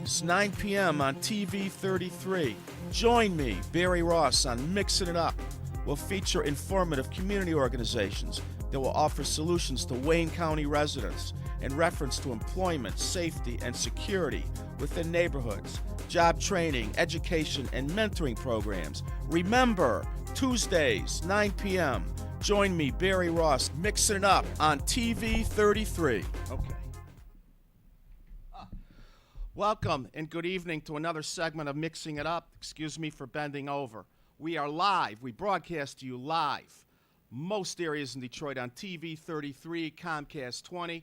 Tuesdays, 9 p.m. on TV 33. Join me, Barry Ross, on Mixing It Up. We'll feature informative community organizations that will offer solutions to Wayne County residents in reference to employment, safety, and security within neighborhoods, job training, education, and mentoring programs. Remember, Tuesdays, 9 p.m. Join me, Barry Ross, Mixing It Up on TV 33. Okay. Welcome and good evening to another segment of Mixing It Up. Excuse me for bending over. We are live. We broadcast to you live. Most areas in Detroit on TV 33, Comcast 20.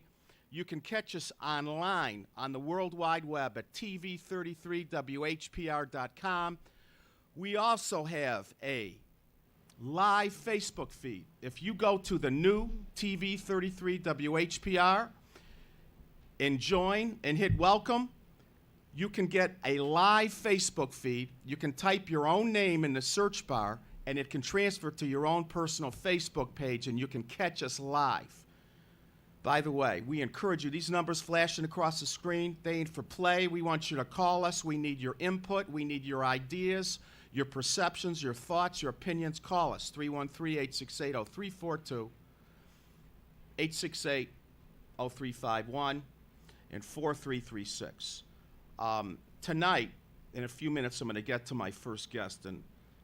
You can catch us online on the World Wide Web at tv33whpr.com. We also have a live Facebook feed. If you go to the new TV 33 WHPR and join and hit welcome, you can get a live Facebook feed. You can type your own name in the search bar, and it can transfer to your own personal Facebook page, and you can catch us live. By the way, we encourage you. These numbers flashing across the screen, they ain't for play. We want you to call us. We need your input. We need your ideas, your perceptions, your thoughts, your opinions. Call us, 313-868-0342, 868-0351, and 4336. Tonight, in a few minutes, I'm going to get to my first guest, and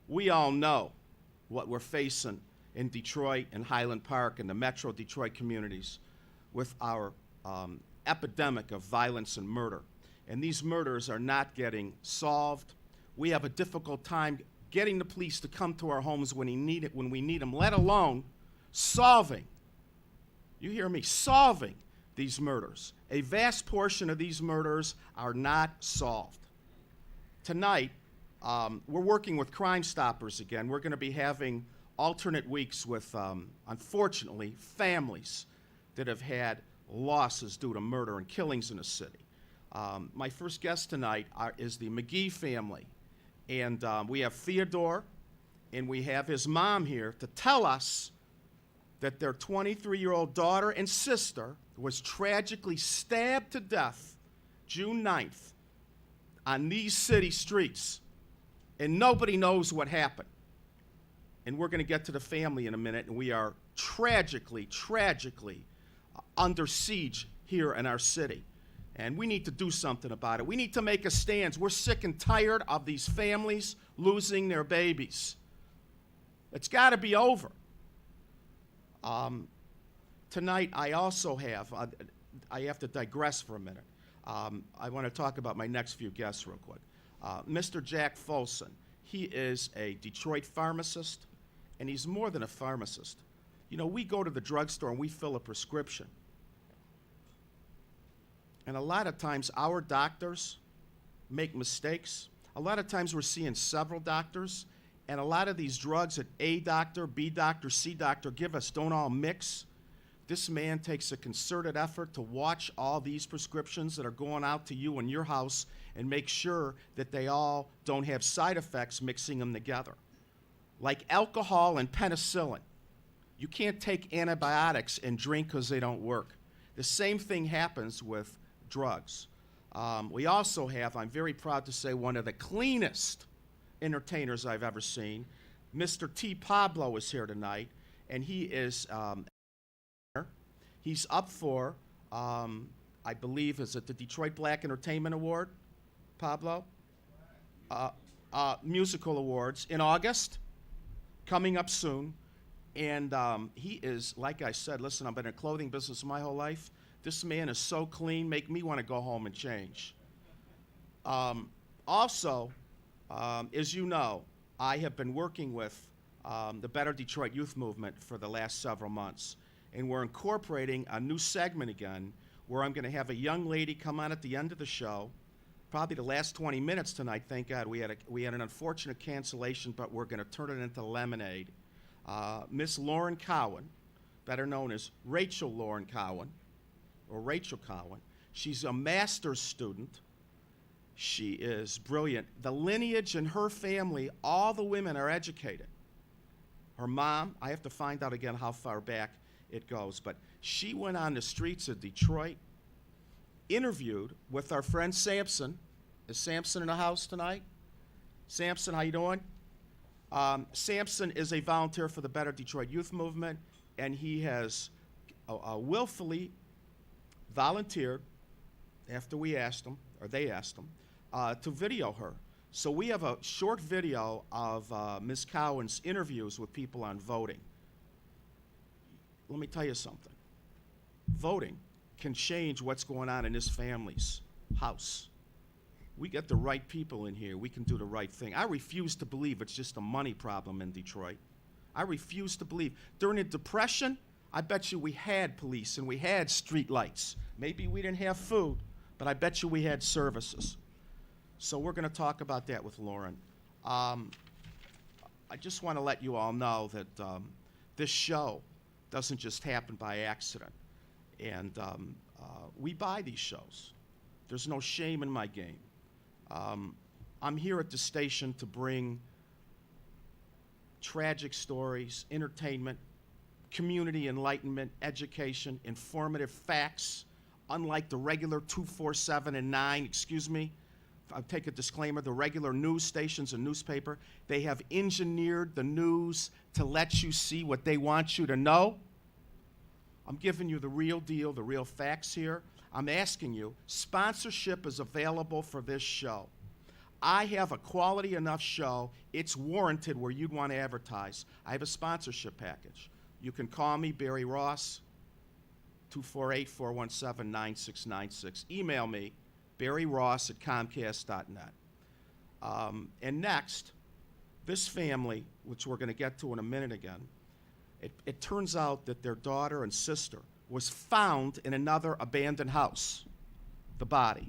we all know what we're facing in Detroit and Highland Park and the Metro Detroit communities with our epidemic of violence and murder. And these murders are not getting solved. We have a difficult time getting the police to come to our homes when we need them, let alone solving, you hear me, solving these murders. A vast portion of these murders are not solved. Tonight, we're working with Crime Stoppers again. We're going to be having alternate weeks with, unfortunately, families that have had losses due to murder and killings in the city. My first guest tonight is the McGee family. And we have Theodore, and we have his mom here to tell us that their 23-year-old daughter and sister was tragically stabbed to death June 9th on these city streets, and nobody knows what happened. And we're going to get to the family in a minute, and we are tragically under siege here in our city. And we need to do something about it. We need to make a stand. We're sick and tired of these families losing their babies. It's got to be over. Tonight, I also have, I have to digress for a minute. I want to talk about my next few guests real quick. Mr. Jack Folson, he is a Detroit pharmacist, and he's more than a pharmacist. You know, we go to the drugstore and we fill a prescription. And a lot of times our doctors make mistakes. A lot of times we're seeing several doctors, and a lot of these drugs that A doctor, B doctor, C doctor give us don't all mix. This man takes a concerted effort to watch all these prescriptions that are going out to you in your house and make sure that they all don't have side effects mixing them together. Like alcohol and penicillin. You can't take antibiotics and drink because they don't work. The same thing happens with drugs. We also have, I'm very proud to say, one of the cleanest entertainers I've ever seen. Mr. T. Pablo is here tonight, and he is, he's up for, I believe, is it the Detroit Black Entertainment Award, Pablo? Musical Awards in August, coming up soon. And he is, like I said, listen, I've been in the clothing business my whole life. This man is so clean, make me want to go home and change. Also, as you know, I have been working with the Better Detroit Youth Movement for the last several months. And we're incorporating a new segment again where I'm going to have a young lady come on at the end of the show, probably the last 20 minutes tonight, thank God. We had an unfortunate cancellation, but we're going to turn it into lemonade. Miss Lauren Cowan, better known as Rachel Lauren Cowan, or Rachel Cowan. She's a master's student. She is brilliant. The lineage in her family, all the women are educated. Her mom, I have to find out again how far back it goes, but she went on the streets of Detroit, interviewed with our friend Sampson, Is Samson in the house tonight? Samson, how you doing? Samson is a volunteer for the Better Detroit Youth Movement, and he has willfully volunteered after we asked him, or they asked him, to video her. So we have a short video of Ms. Cowan's interviews with people on voting. Let me tell you something. Voting can change what's going on in this family's house. We get the right people in here. We can do the right thing. I refuse to believe it's just a money problem in Detroit. I refuse to believe. During the Depression, I bet you we had police and we had street lights. Maybe we didn't have food, but I bet you we had services. So we're going to talk about that with Lauren. I just want to let you all know that this show doesn't just happen by accident. And we buy these shows. There's no shame in my game. I'm here at the station to bring tragic stories, entertainment, community enlightenment, education, informative facts, unlike the regular 2, 4, 7, and 9, excuse me. I'll take a disclaimer, the regular news stations and newspaper, they have engineered the news to let you see what they want you to know. I'm giving you the real deal, the real facts here. I'm asking you, sponsorship is available for this show. I have a quality enough show, it's warranted where you'd want to advertise. I have a sponsorship package. You can call me, Barry Ross, 248-417-9696. Email me, barryross@comcast.net. And next, this family, which we're going to get to in a minute again, it turns out that their daughter and sister was found in another abandoned house, the body.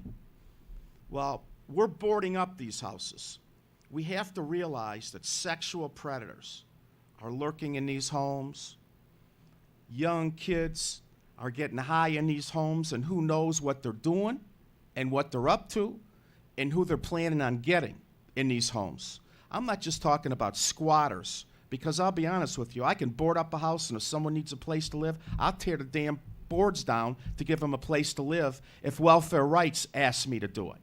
Well, we're boarding up these houses. We have to realize that sexual predators are lurking in these homes. Young kids are getting high in these homes, and who knows what they're doing and what they're up to and who they're planning on getting in these homes. I'm not just talking about squatters, because I'll be honest with you, I can board up a house, and if someone needs a place to live, I'll tear the damn boards down to give them a place to live if welfare rights ask me to do it.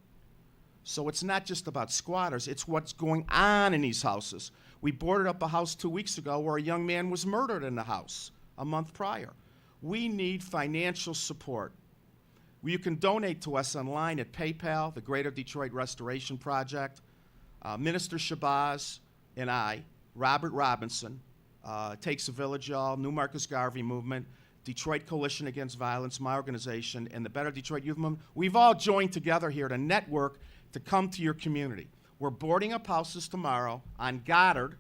So it's not just about squatters, it's what's going on in these houses. We boarded up a house 2 weeks ago where a young man was murdered in the house a month prior. We need financial support. You can donate to us online at PayPal, the Greater Detroit Restoration Project. Minister Shabazz and I, Robert Robinson, Takes a Village, y'all, New Marcus Garvey Movement, Detroit Coalition Against Violence, my organization, and the Better Detroit Youth Movement, we've all joined together here to network to come to your community. We're boarding up houses tomorrow on Goddard,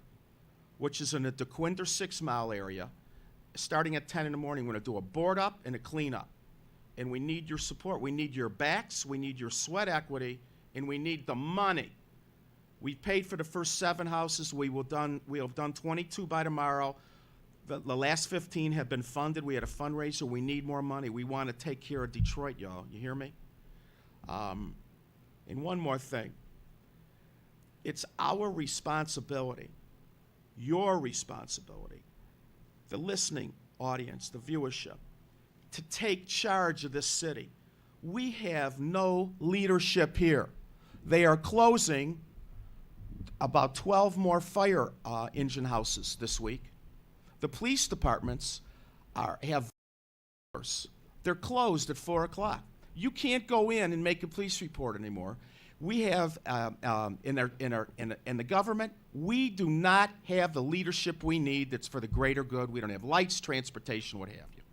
which is in the DeQuinder 6 Mile area. Starting at 10 in the morning, we're going to do a board up and a clean up. And we need your support. We need your backs, we need your sweat equity, and we need the money. We've paid for the first 7 houses. We have done 22 by tomorrow. The last 15 have been funded. We had a fundraiser. We need more money. We want to take care of Detroit, y'all. You hear me? And one more thing. It's our responsibility, your responsibility, the listening audience, the viewership, to take charge of this city. We have no leadership here. They are closing about 12 more fire engine houses this week. The police departments have hours. They're closed at 4 o'clock. You can't go in and make a police report anymore. We have, in the government, we do not have the leadership we need that's for the greater good. We don't have lights, transportation, what have you.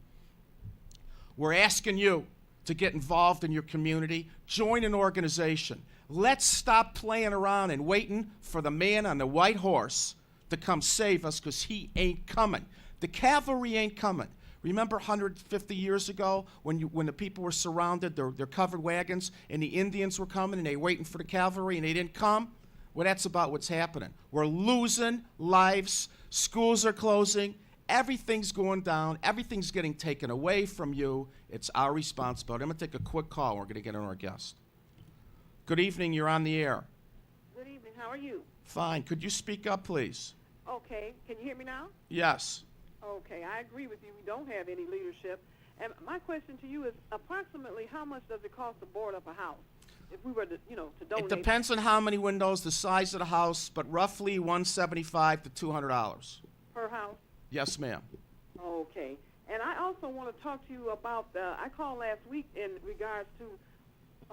We're asking you to get involved in your community, join an organization. Let's stop playing around and waiting for the man on the white horse to come save us, because he ain't coming. The cavalry ain't coming. Remember 150 years ago when the people were surrounded, their covered wagons, and the Indians were coming and they were waiting for the cavalry and they didn't come? Well, that's about what's happening. We're losing lives. Schools are closing. Everything's going down. Everything's getting taken away from you. It's our responsibility. I'm going to take a quick call. We're going to get on our guest. Good evening. You're on the air. Good evening. How are you? Fine. Could you speak up, please? Okay. Can you hear me now? Yes. Okay. I agree with you. We don't have any leadership. And my question to you is, approximately how much does it cost to board up a house? if we were to, to donate. It depends on how many windows, the size of the house, but roughly $175 to $200. Per house? Yes, ma'am. Okay. And I also want to talk to you about, I called last week in regards to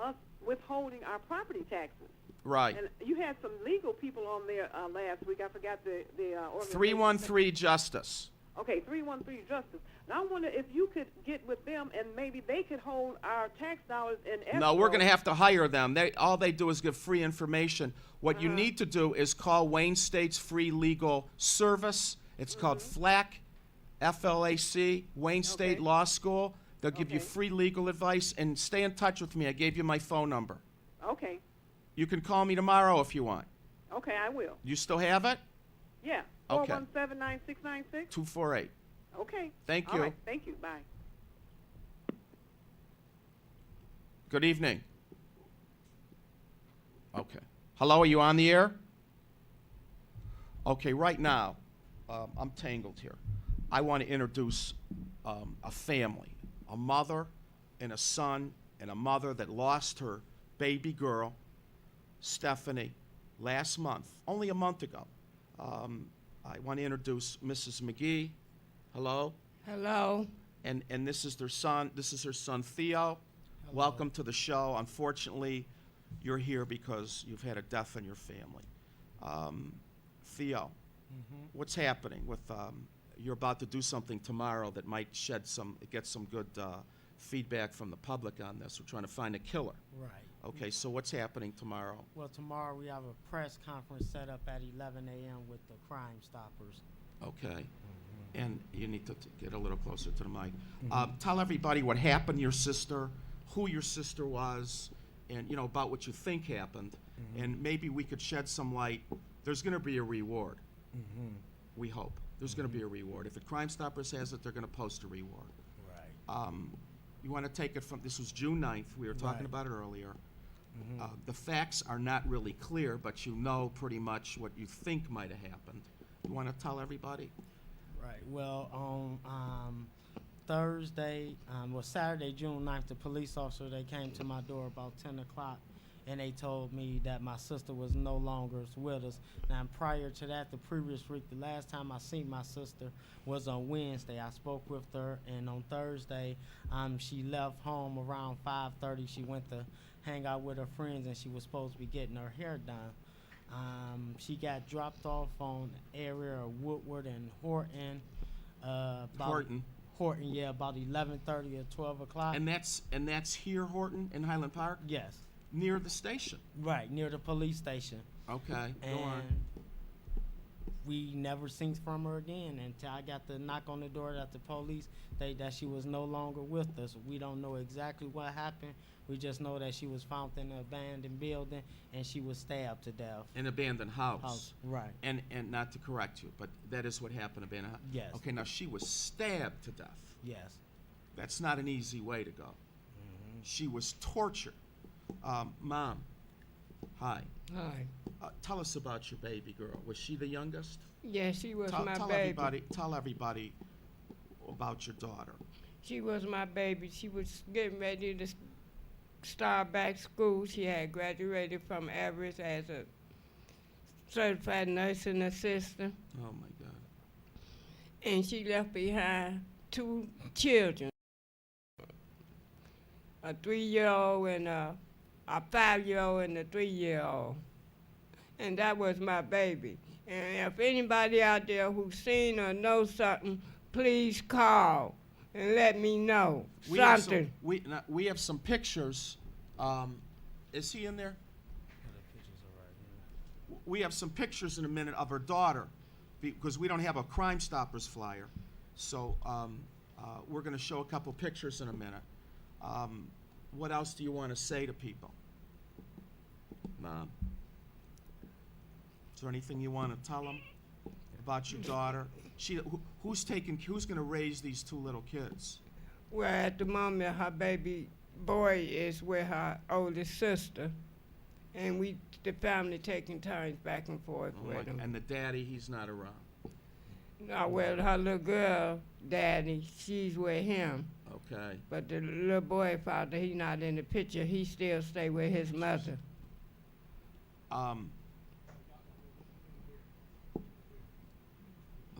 us withholding our property taxes. Right. And you had some legal people on there last week. I forgot the organization. 313 Justice. Okay, 313 Justice. And I wonder if you could get with them and maybe they could hold our tax dollars in escrow. No, we're going to have to hire them. All they do is give free information. What you need to do is call Wayne State's Free Legal Service. It's called FLAC, F-L-A-C, Wayne State Law School. They'll give you free legal advice, and stay in touch with me. I gave you my phone number. Okay. You can call me tomorrow if you want. Okay, I will. You still have it? Yeah. Okay. 417-9696? 248. Okay. Thank All you. right. Thank you. Bye. Good evening. Okay. Hello, are you on the air? Okay, right now, I'm tangled here. I want to introduce a family, a mother and a son and a mother that lost her baby girl, Stephanie, last month, only a month ago. I want to introduce Mrs. McGee. Hello. Hello. And this is their son. This is her son, Theo. Hello. Welcome to the show. Unfortunately, you're here because you've had a death in your family. Theo, what's happening with, you're about to do something tomorrow that might get some good feedback from the public on this. We're trying to find a killer. Right. Okay, so what's happening tomorrow? Well, tomorrow we have a press conference set up at 11 a.m. with the Crime Stoppers. Okay. And you need to get a little closer to the mic. Tell everybody what happened to your sister, who your sister was, and about what you think happened, and maybe we could shed some light. There's going to be a reward. We hope there's going to be a reward. If the Crime Stoppers has it, they're going to post a reward. Right. You want to take it from, this was June 9th. We were talking about it earlier. The facts are not really clear, but you know pretty much what you think might have happened. You want to tell everybody? Right. Well, on Saturday, June 9th, the police officer, they came to my door about 10 o'clock, and they told me that my sister was no longer with us. Now, prior to that, the previous week, the last time I seen my sister was on Wednesday. I spoke with her, and on Thursday, she left home around 5:30. She went to hang out with her friends, and she was supposed to be getting her hair done. She got dropped off on the area of Woodward and Horton. Horton, yeah, about 11:30 or 12 o'clock. And that's here, Horton, in Highland Park? Yes. Near the station. Right, near the police station. Okay, And go on. we never seen from her again until I got the knock on the door at the police that she was no longer with us. We don't know exactly what happened. We just know that she was found in an abandoned building and she was stabbed to death. An abandoned house. Right. And not to correct you, but that is what happened, abandoned house. Yes. Okay, now she was stabbed to death. Yes. That's not an easy way to go. She was tortured. Mom, hi. Hi. Tell us about your baby girl. Was she the youngest? Yeah, she was my tell baby. Tell everybody about your daughter. She was my baby. She was getting ready to start back school. She had graduated from Everest as a certified nursing assistant. Oh my God. And she left behind 2 children, a 3-year-old and a 5-year-old and a 3-year-old. And that was my baby. And if anybody out there who's seen or knows something, please call and let me know something. We have some pictures. Is he in there? We have some pictures in a minute of her daughter because we don't have a Crime Stoppers flyer. So we're going to show a couple pictures in a minute. What else do you want to say to people? Mom? Is there anything you want to tell them about your daughter? Who's going to raise these 2 little kids? Well, at the moment, her baby boy is with her oldest sister, and the family taking turns back and forth with him. And the daddy, he's not around. No, well, her little girl, daddy, she's with him. Okay. But the little boy father, he not in the picture. He still stay with his mother. Okay,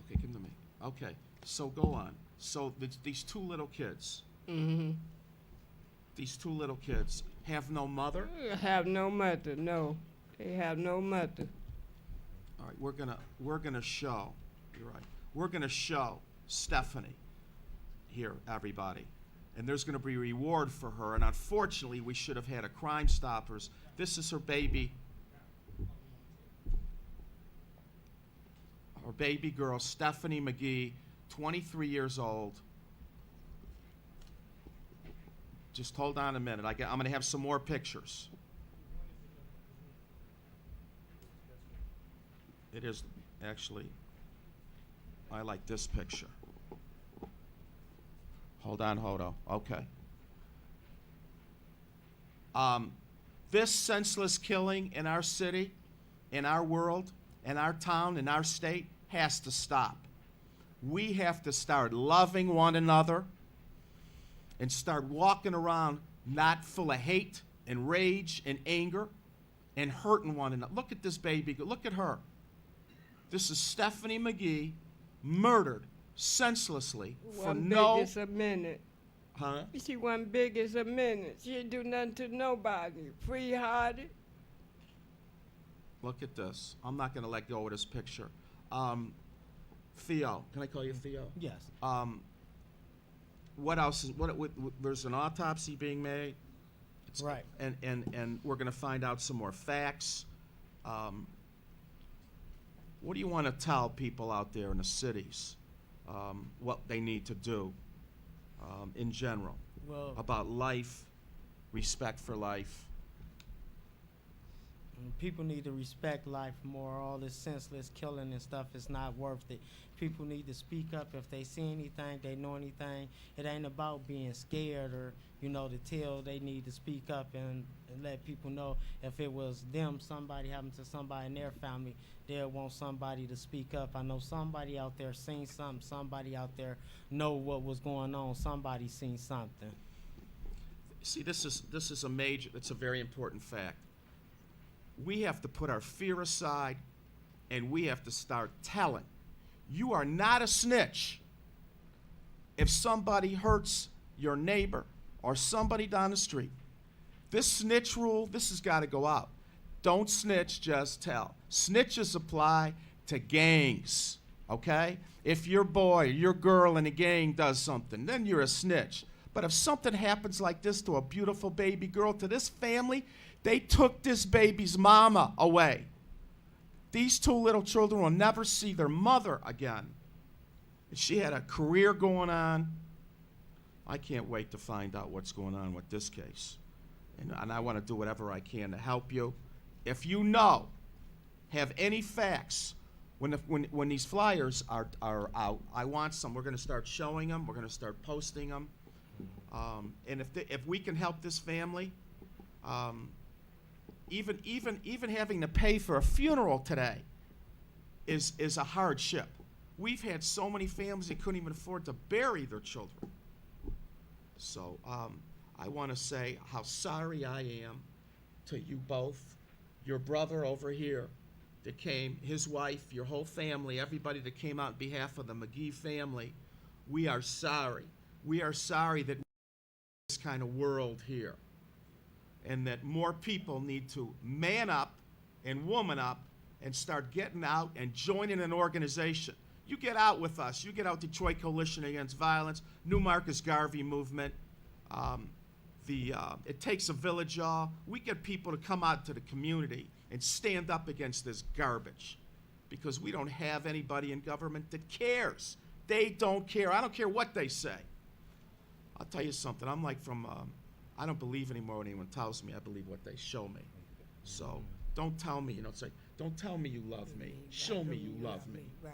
give them to me. Okay, so go on. So these two little kids, Mm-hmm. these two little kids have no mother? Have no mother, no. They have no mother. All right, we're gonna show, you're right, we're gonna show Stephanie here, everybody. And there's gonna be a reward for her, and unfortunately, we should have had a Crime Stoppers. This is her baby girl, Stephanie McGee, 23 years old. Just hold on a minute. I'm going to have some more pictures. It is actually, I like this picture. Hold on, Hodo. Okay. This senseless killing in our city, in our world, in our town, in our state has to stop. We have to start loving one another and start walking around not full of hate and rage and anger and hurting one another. Look at this baby. Look at her. This is Stephanie McGee, murdered senselessly for One no... big as a minute. Huh? She wasn't big as a minute. She didn't do nothing to nobody. Free-hearted. Look at this. I'm not going to let go of this picture. Theo, can I call you Theo? Yes. What else is, there's an autopsy being made. Right. And we're going to find out some more facts. What do you want to tell people out there in the cities, what they need to do in general Well, about life, respect for life? people need to respect life more. All this senseless killing and stuff is not worth it. People need to speak up if they see anything, they know anything. It ain't about being scared or, to tell. They need to speak up and let people know if it was them, somebody happened to somebody in their family, they'll want somebody to speak up. I know somebody out there seen something, somebody out there know what was going on, somebody seen something. See, this is a major, it's a very important fact. We have to put our fear aside, and we have to start telling. You are not a snitch. If somebody hurts your neighbor or somebody down the street, this snitch rule, this has got to go out. Don't snitch, just tell. Snitches apply to gangs, okay? If your boy or your girl in a gang does something, then you're a snitch. But if something happens like this to a beautiful baby girl, to this family, they took this baby's mama away. These two little children will never see their mother again. She had a career going on. I can't wait to find out what's going on with this case. And I want to do whatever I can to help you. If you have any facts, when these flyers are out, I want some. We're going to start showing them. We're going to start posting them. And if we can help this family, even having to pay for a funeral today is a hardship. We've had so many families that couldn't even afford to bury their children. So I want to say how sorry I am to you both, your brother over here that came, his wife, your whole family, everybody that came out on behalf of the McGee family. We are sorry. We are sorry that this kind of world here, and that more people need to man up and woman up and start getting out and joining an organization. You get out with us. You get out Detroit Coalition Against Violence, New Marcus Garvey movement. It takes a village, y'all. We get people to come out to the community and stand up against this garbage, because we don't have anybody in government that cares. They don't care. I don't care what they say. I'll tell you something. I'm like I don't believe anymore when anyone tells me. I believe what they show me. So don't tell me, it's like, don't tell me you love me. Show me you love me. Right.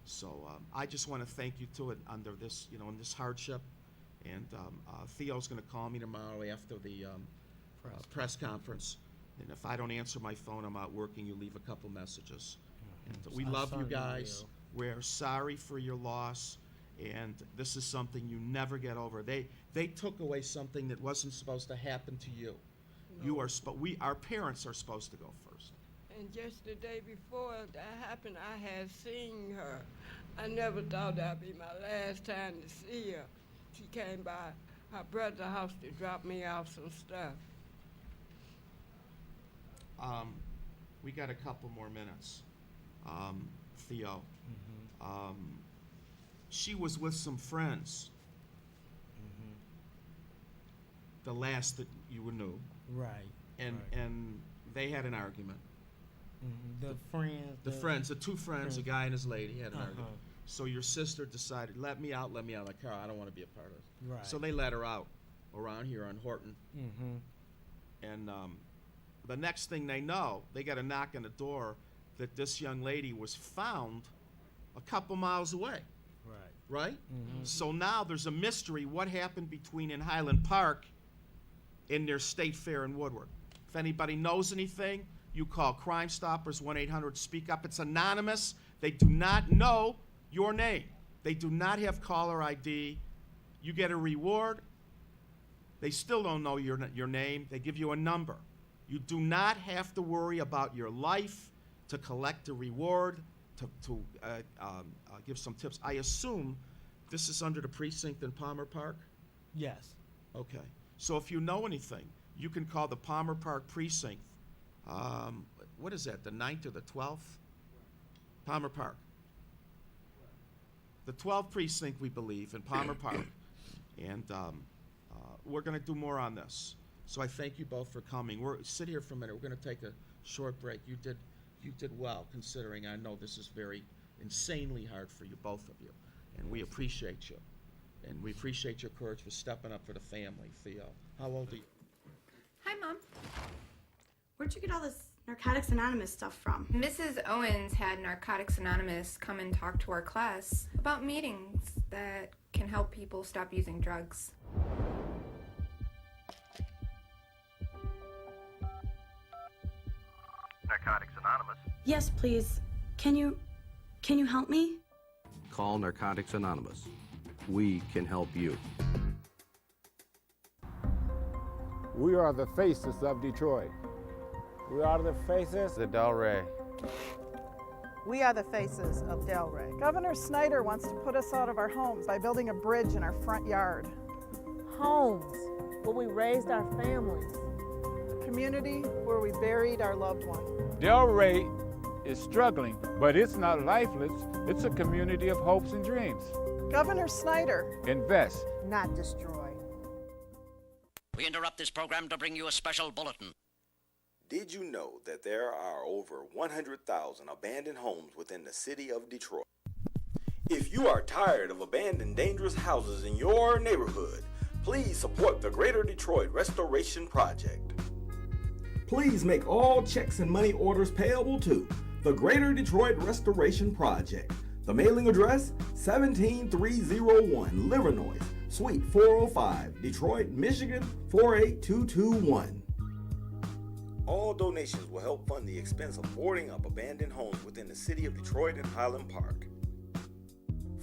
So I just want to thank you to it under this, in this hardship. And Theo's going to call me tomorrow after the press conference. And if I don't answer my phone, I'm out working, you leave a couple messages. And we I love you certainly guys. will. We're sorry for your loss. And this is something you never get over. They took away something that wasn't supposed to happen to you. You are our parents are supposed to go first. And just the day before that happened, I had seen her. I never thought that'd be my last time to see her. She came by her brother's house to drop me off some stuff. We got a couple more minutes. Theo, she was with some friends. The last that you knew. Right. And they had an argument. The friends. The two friends, a guy and his lady, had an argument. So your sister decided, let me out of the car. I don't want to be a part of it. Right. So they let her out around here on Horton. And the next thing they know, they got a knock on the door that this young lady was found a couple miles away. Right? So now there's a mystery. What happened between in Highland Park and their State Fair in Woodward? If anybody knows anything, you call Crime Stoppers, 1-800-SPEAK UP. It's anonymous. They do not know your name. They do not have caller ID. You get a reward. They still don't know your name. They give you a number. You do not have to worry about your life to collect a reward, to give some tips. I assume this is under the precinct in Palmer Park? Yes. Okay. So if you know anything, you can call the Palmer Park precinct. What is that, the 9th or the 12th? Palmer Park. The 12th precinct, we believe, in Palmer Park. And we're going to do more on this. So I thank you both for coming. Sit here for a minute. We're going to take a short break. You did well, considering I know this is very insanely hard for you, both of you. And we appreciate you. And we appreciate your courage for stepping up for the family. Theo, how old are you? Hi, Mom. Where'd you get all this Narcotics Anonymous stuff from? Mrs. Owens had Narcotics Anonymous come and talk to our class about meetings that can help people stop using drugs. Narcotics Anonymous. Yes, please. Can you help me? Call Narcotics Anonymous. We can help you. We are the faces of Detroit. We are the faces of Delray. We are the faces of Delray. Governor Snyder wants to put us out of our homes by building a bridge in our front yard. Homes where we raised our families. A community where we buried our loved one. Delray is struggling, but it's not lifeless. It's a community of hopes and dreams. Governor Snyder. Invest, Not destroy. We interrupt this program to bring you a special bulletin. Did you know that there are over 100,000 abandoned homes within the city of Detroit? If you are tired of abandoned dangerous houses in your neighborhood, please support the Greater Detroit Restoration Project. Please make all checks and money orders payable to the Greater Detroit Restoration Project. The mailing address, 17301 Livernois, Suite 405, Detroit, Michigan, 48221. All donations will help fund the expense of boarding up abandoned homes within the city of Detroit and Highland Park.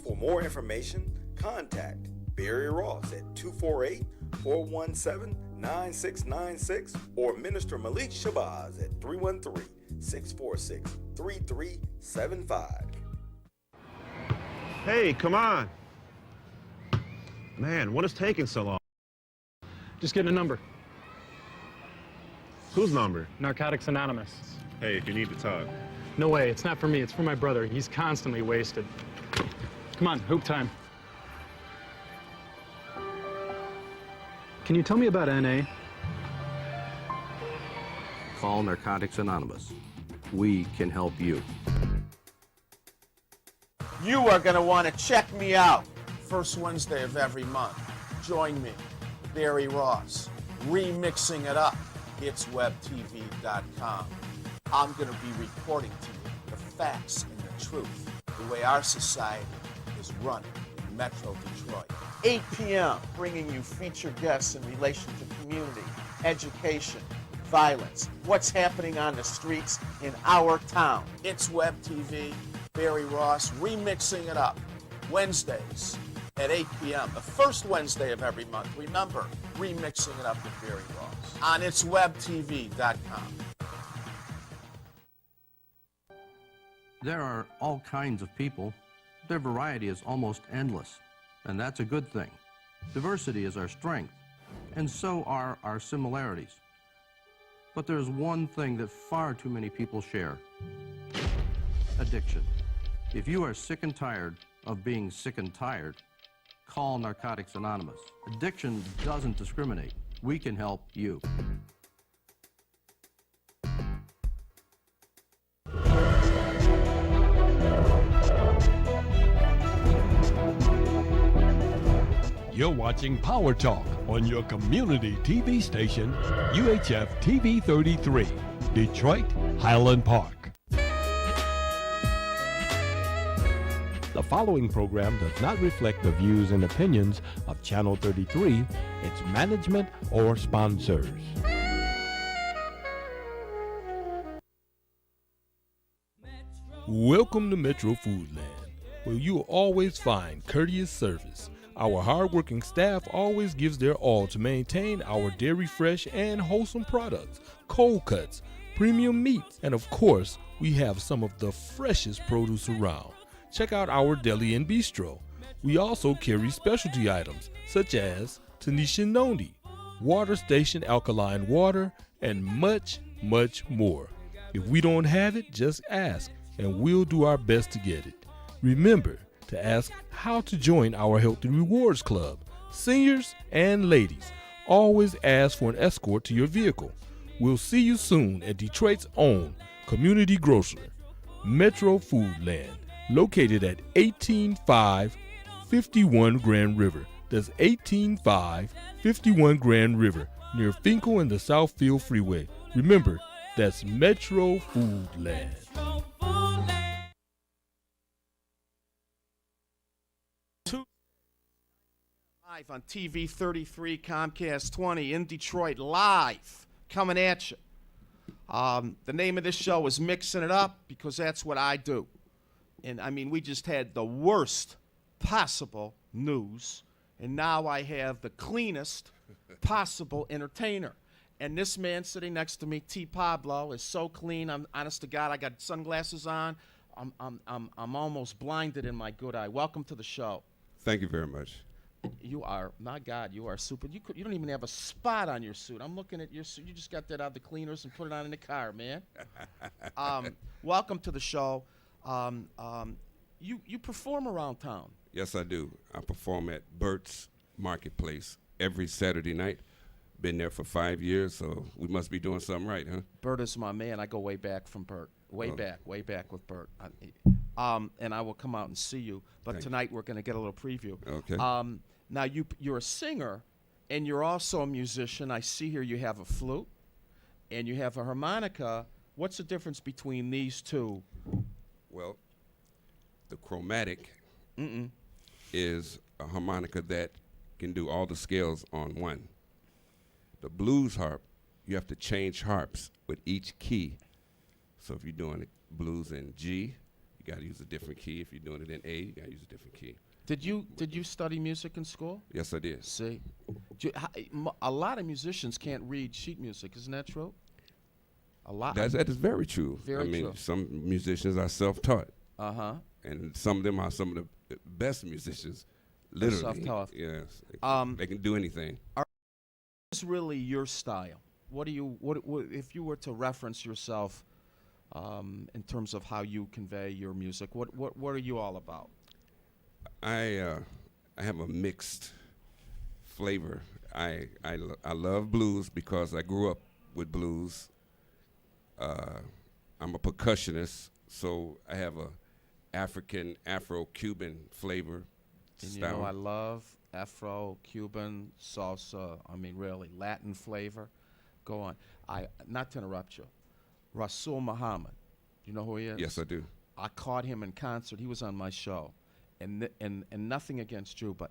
For more information, contact Barry Ross at 248-417-9696 or Minister Malik Shabazz at 313-646-3375. Hey, come on. Man, what is taking so long? Just getting a number. Whose number? Narcotics Anonymous. Hey, if you need to talk. No way, it's not for me, it's for my brother. He's constantly wasted. Come on, hoop time. Can you tell me about NA? Call Narcotics Anonymous. We can help you. You are going to want to check me out first Wednesday of every month. Join me, Barry Ross, remixing it up. It's webtv.com. I'm going to be reporting to you the facts and the truth, the way our society is running in Metro Detroit. 8 p.m., bringing you featured guests in relation to community, education, violence, what's happening on the streets in our town. It's Web TV, Barry Ross, remixing it up. Wednesdays, at 8 p.m., the first Wednesday of every month. Remember, Remixing It Up with Barry Ross on itswebtv.com. There are all kinds of people. Their variety is almost endless, and that's a good thing. Diversity is our strength, and so are our similarities. But there's one thing that far too many people share: addiction. If you are sick and tired of being sick and tired, call Narcotics Anonymous. Addiction doesn't discriminate. We can help you. You're watching Power Talk on your community TV station, UHF TV 33, Detroit, Highland Park. The following program does not reflect the views and opinions of Channel 33, its management, or sponsors. Welcome to Metro Foodland, where you will always find courteous service. Our hardworking staff always gives their all to maintain our dairy fresh and wholesome products, cold cuts, premium meats, and of course, we have some of the freshest produce around. Check out our deli and bistro. We also carry specialty items such as Tanisha Noni, Water Station alkaline water, and much, much more. If we don't have it, just ask, and we'll do our best to get it. Remember to ask how to join our Healthy Rewards Club. Seniors and ladies, always ask for an escort to your vehicle. We'll see you soon at Detroit's own community grocer, Metro Foodland, located at 18551 Grand River. That's 18551 Grand River, near Finkel and the Southfield Freeway. Remember, that's Metro Foodland. Live on TV 33, Comcast 20 in Detroit, live, coming at you. The name of this show is Mixing It Up because that's what I do. And I mean, we just had the worst possible news, and now I have the cleanest possible entertainer. And this man sitting next to me, T. Pablo, is so clean. I'm honest to God, I got sunglasses on. I'm almost blinded in my good eye. Welcome to the show. Thank you very much. You are, my God, you are super. You don't even have a spot on your suit. I'm looking at your suit. You just got that out of the cleaners and put it on in the car, man. Welcome to the show. You perform around town. Yes, I do. I perform at Burt's Marketplace every Saturday night. Been there for 5 years, so we must be doing something right, huh? Bert is my man. I go way back from Bert. Way back with Bert. And I will come out and see you. But tonight we're going to get a little preview. Okay. Now you're a singer, and you're also a musician. I see here you have a flute, and you have a harmonica. What's the difference between these two? Well, the chromatic is a harmonica that can do all the scales on one. The blues harp, you have to change harps with each key. So if you're doing it blues in G, you got to use a different key. If you're doing it in A, you got to use a different key. Did you study music in school? Yes, I did. See, a lot of musicians can't read sheet music. Isn't that true? A lot. That is very true. Very true. Some musicians are self-taught. And some of them are some of the best musicians. Literally, self-taught. Yes. They can do anything. What is really your style? What if you were to reference yourself in terms of how you convey your music? What are you all about? I have a mixed flavor. I love blues because I grew up with blues. I'm a percussionist, so I have a African, Afro-Cuban flavor. And you know I love Afro-Cuban salsa. I mean, really, Latin flavor. Go on. Not to interrupt you. Rasul Muhammad. Do you know who he is? Yes, I do. I caught him in concert. He was on my show. And nothing against Drew, but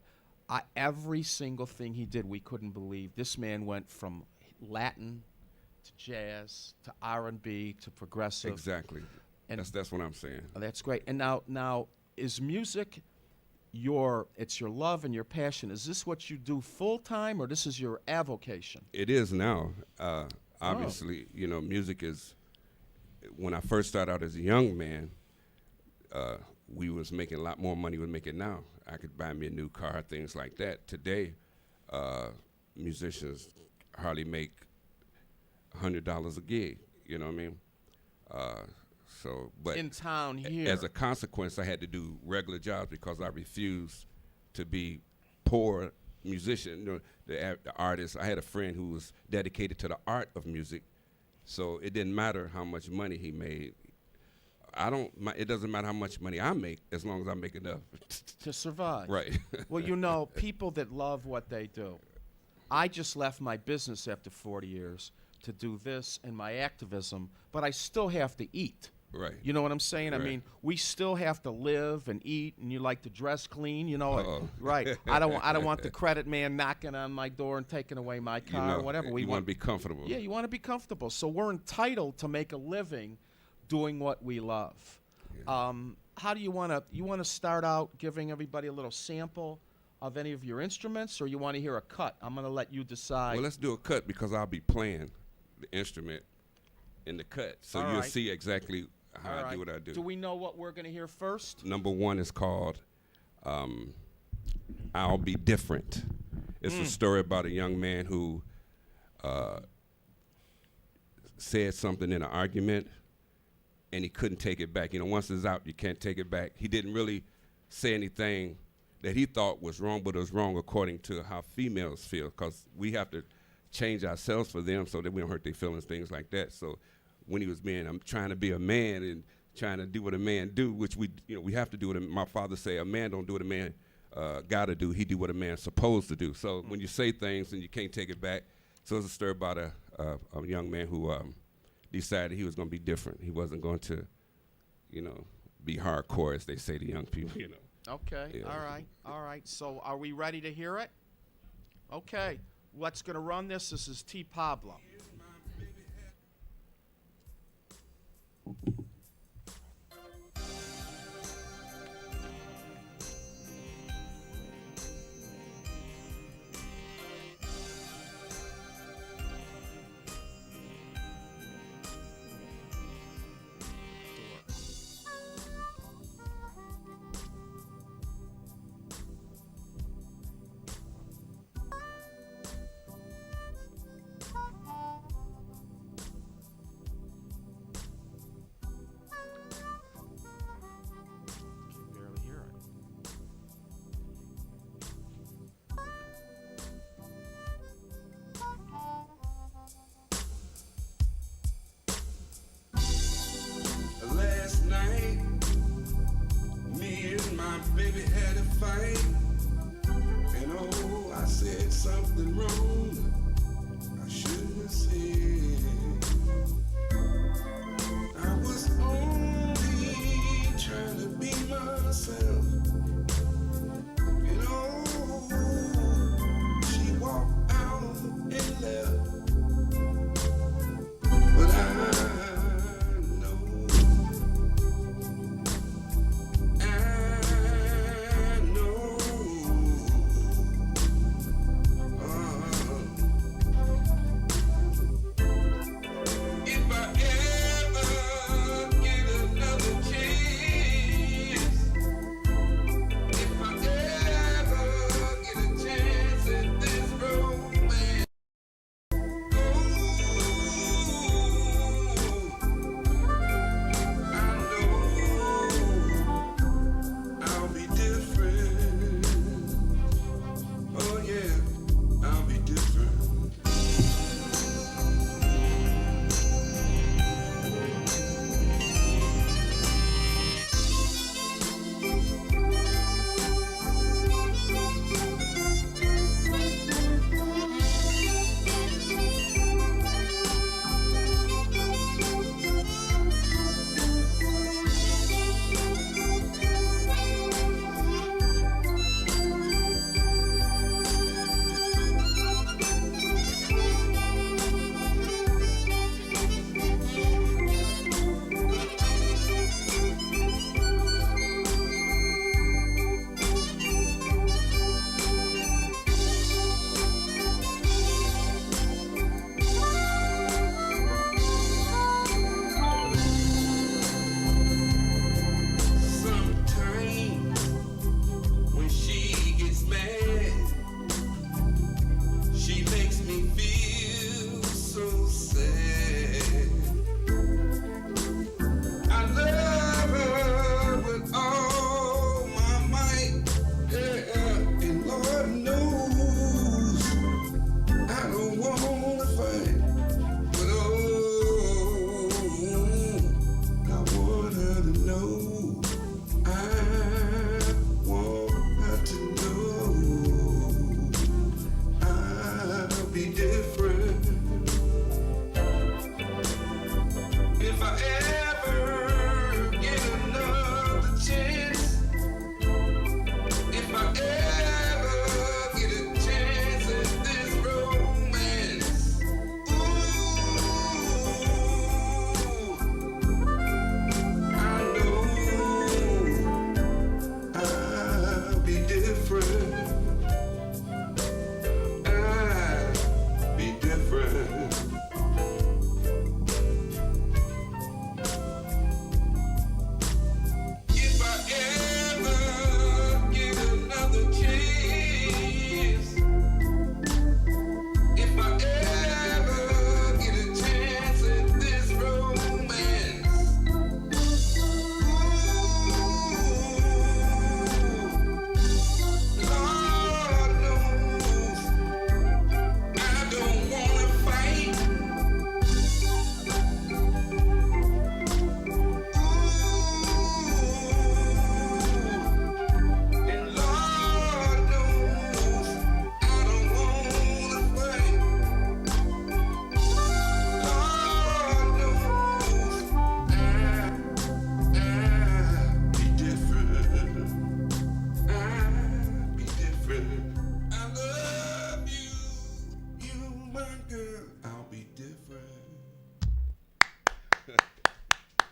every single thing he did, we couldn't believe. This man went from Latin to jazz to R&B to progressive. Exactly. And that's what I'm saying. That's great. And now is music it's your love and your passion. Is this what you do full time, or this is your avocation? It is now. Obviously, you know, music is. When I first started out as a young man, we was making a lot more money than we making now. I could buy me a new car, things like that. Today, musicians hardly make $100 a gig. You know what I mean? But in town here, as a consequence, I had to do regular jobs because I refused to be poor musician. You know, the artist. I had a friend who was dedicated to the art of music, so it didn't matter how much money he made. It doesn't matter how much money I make as long as I make enough to survive. Right. Well, you know, people that love what they do. I just left my business after 40 years to do this and my activism, but I still have to eat. Right. You know what I'm saying? Right. I mean, we still have to live and eat, and you like to dress clean, you know. Uh-oh. Right. I don't want the credit man knocking on my door and taking away my car or whatever. We want to be comfortable. Yeah, you want to be comfortable. So we're entitled to make a living doing what we love. Yeah. How do you want to start out giving everybody a little sample of any of your instruments, or you want to hear a cut? I'm going to let you decide. Well, let's do a cut because I'll be playing the instrument in the cut, so you'll see exactly how I do what I do. Do we know what we're going to hear first? Number one is called I'll Be Different. It's a story about a young man who said something in an argument, and he couldn't take it back. You know, once it's out, you can't take it back. He didn't really say anything that he thought was wrong, but it was wrong according to how females feel, because we have to change ourselves for them so that we don't hurt their feelings, things like that. So when he was I'm trying to be a man and trying to do what a man do, which we have to do what my father say, a man don't do what a man got to do. He do what a man's supposed to do. So when you say things and you can't take it back, so it's a story about a young man who decided he was going to be different. He wasn't going to, be hardcore, as they say to young people, Okay, yeah. All right. So are we ready to hear it? Okay, what's going to run this? This is T. Pablo. Last night, me and my baby had a fight, and oh, I said something wrong I shouldn't have said. I was only trying to be myself, and oh, she walked out and left, but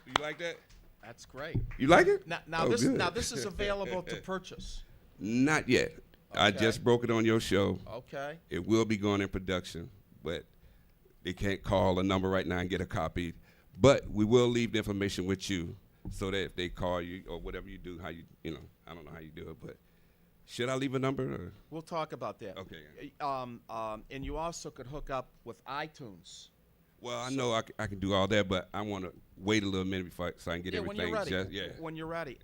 You like that? That's great. You like it? Now Oh, this good. now this is available to purchase. Not yet. I Okay. just broke it on your show. Okay. It will be going in production, but they can't call a number right now and get a copy. But we will leave the information with you so that if they call you or whatever you do, how you know, I don't know how you do it, but should I leave a number? Or? We'll talk about that. Okay. And you also could hook up with iTunes. Well, I know I can do all that, but I want to wait a little minute before so I can get When everything. you're ready. Just, yeah. When you're ready.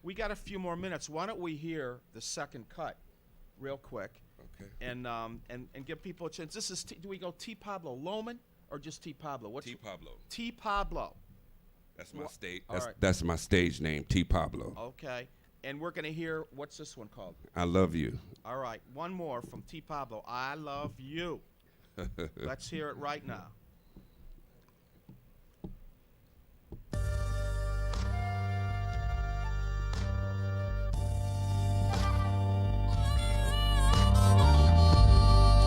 We got a few more minutes. Why don't we hear the second cut, real quick? Okay. And give people a chance. This is do we go T Pablo Loman or just T Pablo? What's T Pablo. T Pablo. That's my stage. All right. That's my stage name, T Pablo. Okay. And we're gonna hear what's this one called? I love you. All right. One more from T Pablo. I love you. Let's hear it right now.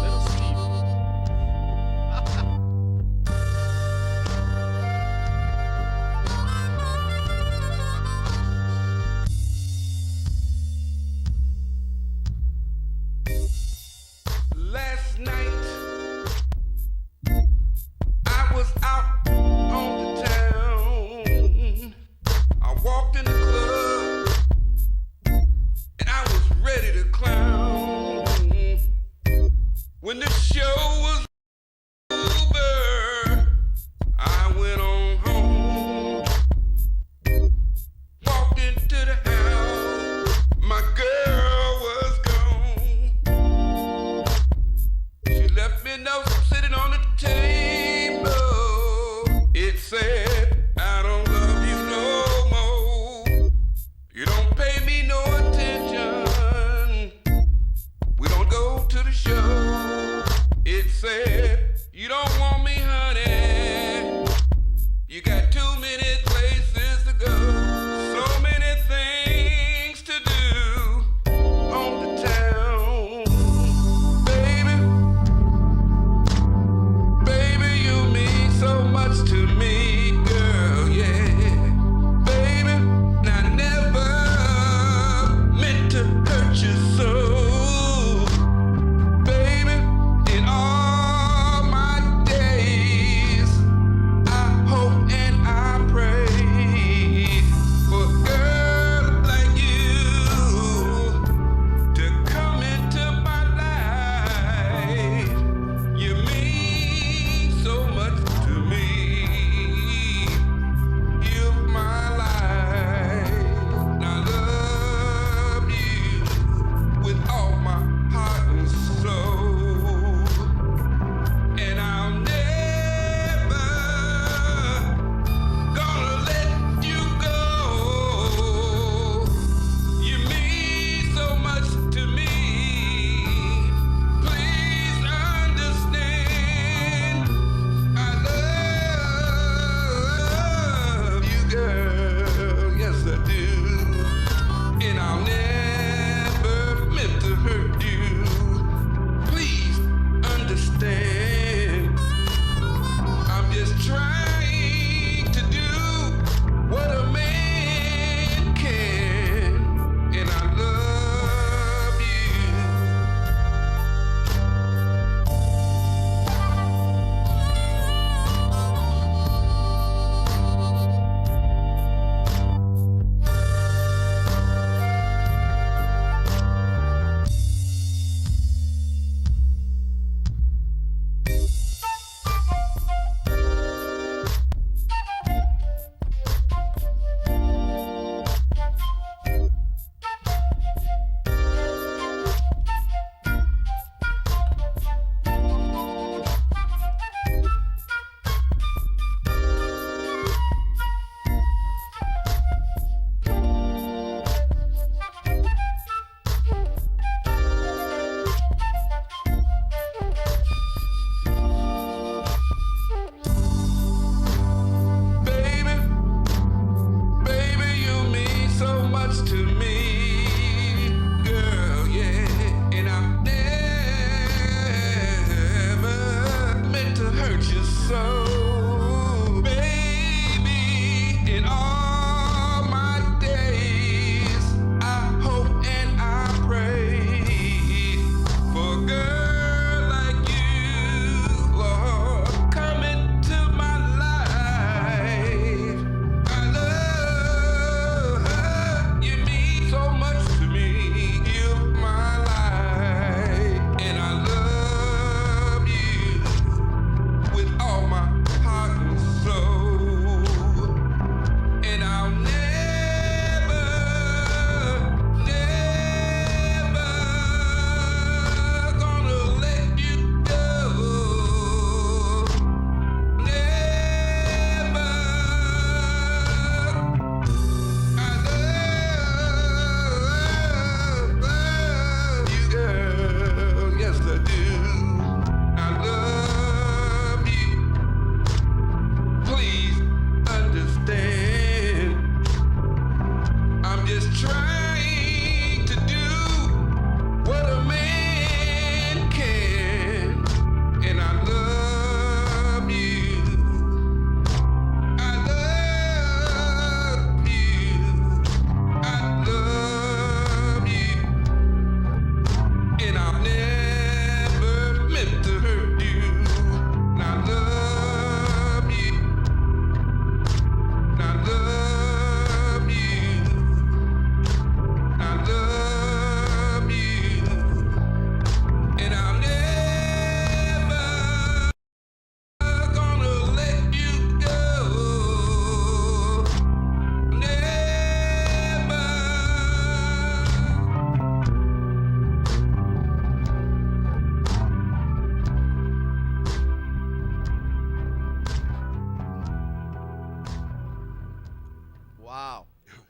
Little Steve. Last night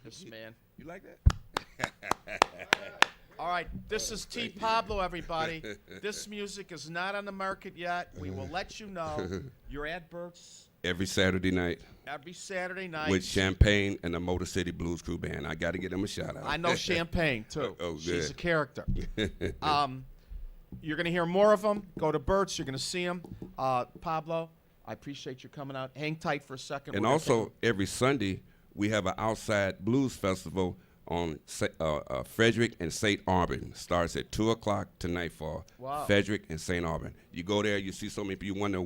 This man. You like that? All right, this is T. Pablo, everybody. This music is not on the market yet. We will let you know. You're at Burt's Every Saturday night every Saturday night. with Champagne and the Motor City Blues Crew Band. I got to give them a shout out. I know Champagne, too. Oh, She's good. a character. You're going to hear more of them. Go to Burt's. You're going to see them. Pablo, I appreciate you coming out. Hang tight for a second. And We're gonna also, take every Sunday, we have an outside blues festival on Frederick and St. Auburn. Starts at 2 o'clock to nightfall. Wow. Frederick and St. Auburn. You go there, you see so many people, you wonder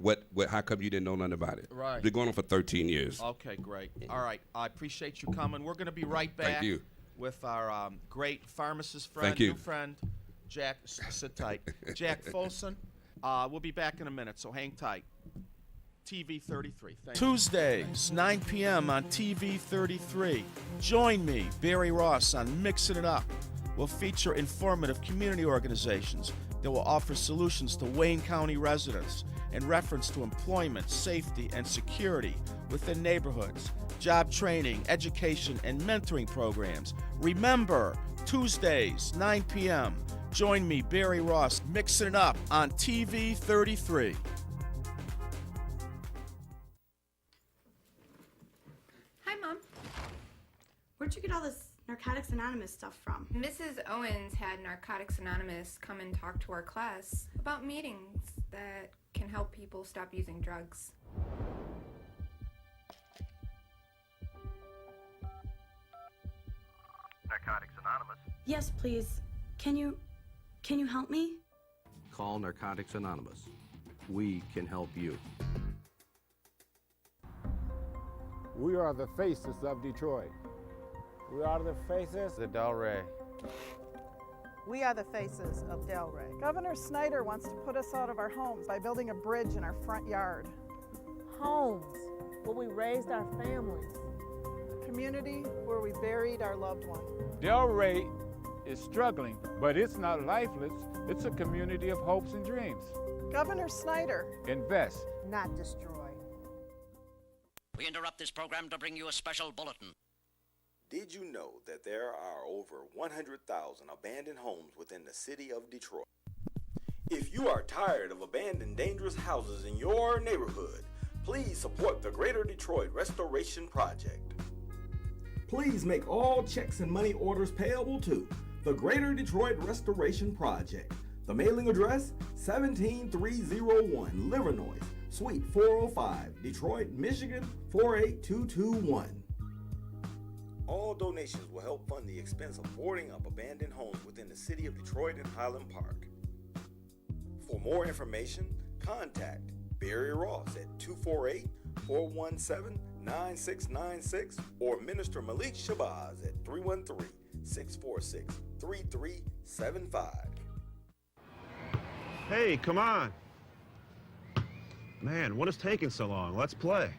how come you didn't know nothing about it. Right. Been going on for 13 years. Okay, great. All right, I appreciate you coming. We're going to be right back. Thank you. With our great pharmacist friend, Thank you. new friend, Jack. Sit tight, Jack Folson. We'll be back in a minute, so hang tight. TV 33. Tuesdays, 9 p.m. on TV 33. Join me, Barry Ross, on Mixing It Up. We'll feature informative community organizations that will offer solutions to Wayne County residents in reference to employment, safety, and security within neighborhoods, job training, education, and mentoring programs. Remember, Tuesdays, 9 p.m. Join me, Barry Ross, Mixing It Up on TV 33. Hi, Mom. Where'd you get all this Narcotics Anonymous stuff from? Mrs. Owens had Narcotics Anonymous come and talk to our class about meetings that can help people stop using drugs. Narcotics Anonymous. Yes, please. Can you help me? Call Narcotics Anonymous. We can help you. We are the faces of Detroit. We are the faces of Delray. We are the faces of Delray. Governor Snyder wants to put us out of our homes by building a bridge in our front yard. Homes where we raised our families. A community where we buried our loved one. Delray is struggling, but it's not lifeless. It's a community of hopes and dreams. Governor Snyder. Invest. Not destroy. We interrupt this program to bring you a special bulletin. Did you know that there are over 100,000 abandoned homes within the city of Detroit? If you are tired of abandoned dangerous houses in your neighborhood, please support the Greater Detroit Restoration Project. Please make all checks and money orders payable to the Greater Detroit Restoration Project. The mailing address, 17301 Livernois, Suite 405, Detroit, Michigan, 48221. All donations will help fund the expense of boarding up abandoned homes within the city of Detroit and Highland Park. For more information, contact Barry Ross at 248-417-9696 or Minister Malik Shabazz at 313-646-3375. Hey, come on. Man, what is taking so long? Let's play.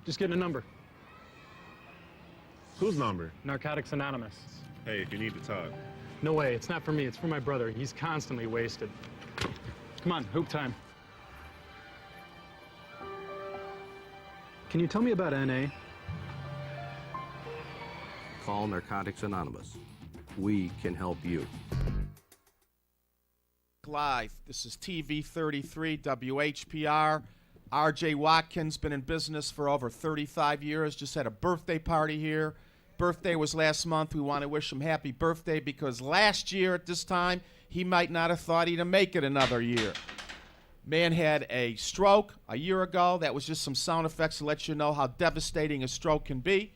Just getting a number. Whose number? Narcotics Anonymous. Hey, if you need to talk. No way, it's not for me, it's for my brother. He's constantly wasted. Come on, hoop time. Can you tell me about NA? Call Narcotics Anonymous. We can help you. Live. This is TV 33 WHPR. RJ Watkins, been in business for over 35 years. Just had a birthday party here. Birthday was last month. We want to wish him happy birthday because last year at this time, he might not have thought he'd make it another year. Man had a stroke a year ago. That was just some sound effects to let you know how devastating a stroke can be.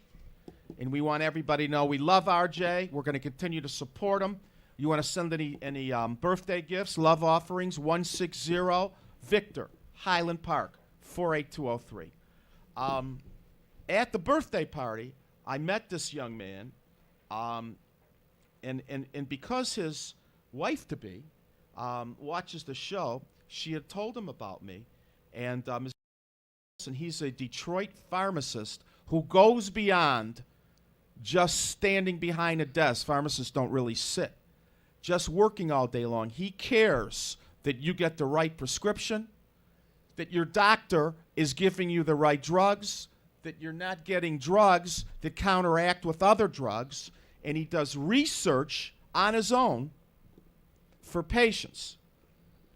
And we want everybody to know we love RJ. We're going to continue to support him. You want to send any birthday gifts, love offerings, 160 Victor, Highland Park, 48203. At the birthday party, I met this young man, and because his wife-to-be watches the show, she had told him about me, and he's a Detroit pharmacist who goes beyond just standing behind a desk. Pharmacists don't really sit. Just working all day long. He cares that you get the right prescription, that your doctor is giving you the right drugs, that you're not getting drugs that counteract with other drugs, and he does research on his own for patients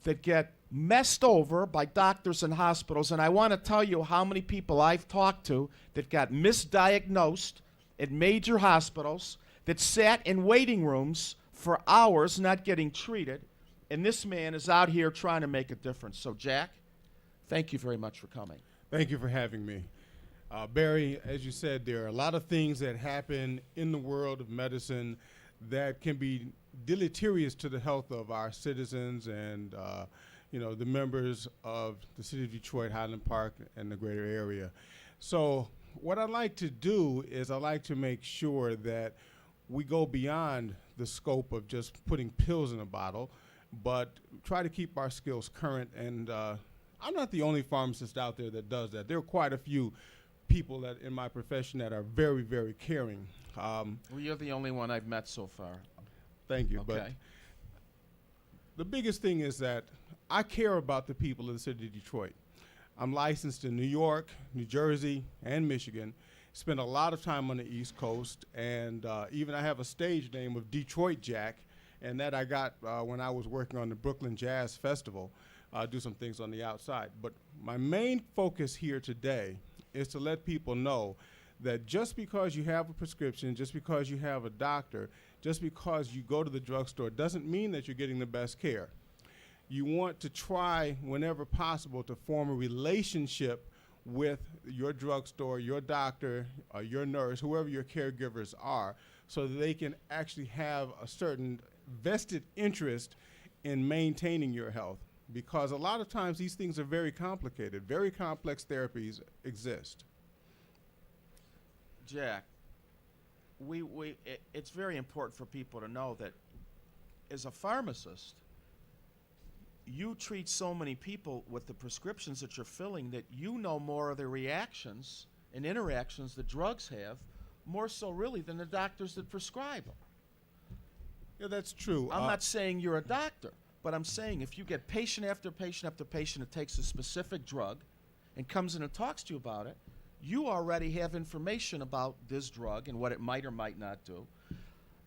that get messed over by doctors and hospitals. And I want to tell you how many people I've talked to that got misdiagnosed at major hospitals, that sat in waiting rooms for hours not getting treated, and this man is out here trying to make a difference. So, Jack, thank you very much for coming. Thank you for having me. Barry, as you said, there are a lot of things that happen in the world of medicine that can be deleterious to the health of our citizens and the members of the City of Detroit, Highland Park, and the greater area. So what I'd like to do is I'd like to make sure that we go beyond the scope of just putting pills in a bottle, but try to keep our skills current. And I'm not the only pharmacist out there that does that. There are quite a few people that in my profession that are very, very caring. Well, you're the only one I've met so far. Thank you. Okay. But the biggest thing is that I care about the people of the City of Detroit. I'm licensed in New York, New Jersey, and Michigan. Spent a lot of time on the East Coast, and even I have a stage name of Detroit Jack, and that I got when I was working on the Brooklyn Jazz Festival. Do some things on the outside. But my main focus here today is to let people know that just because you have a prescription, just because you have a doctor, just because you go to the drugstore doesn't mean that you're getting the best care. You want to try, whenever possible, to form a relationship with your drugstore, your doctor, your nurse, whoever your caregivers are, so that they can actually have a certain vested interest in maintaining your health. Because a lot of times these things are very complicated. Very complex therapies exist. Jack, it's very important for people to know that as a pharmacist, you treat so many people with the prescriptions that you're filling that you know more of the reactions and interactions that drugs have, more so really than the doctors that prescribe them. Yeah, that's true. I'm not saying you're a doctor, but I'm saying if you get patient after patient after patient that takes a specific drug and comes in and talks to you about it, you already have information about this drug and what it might or might not do.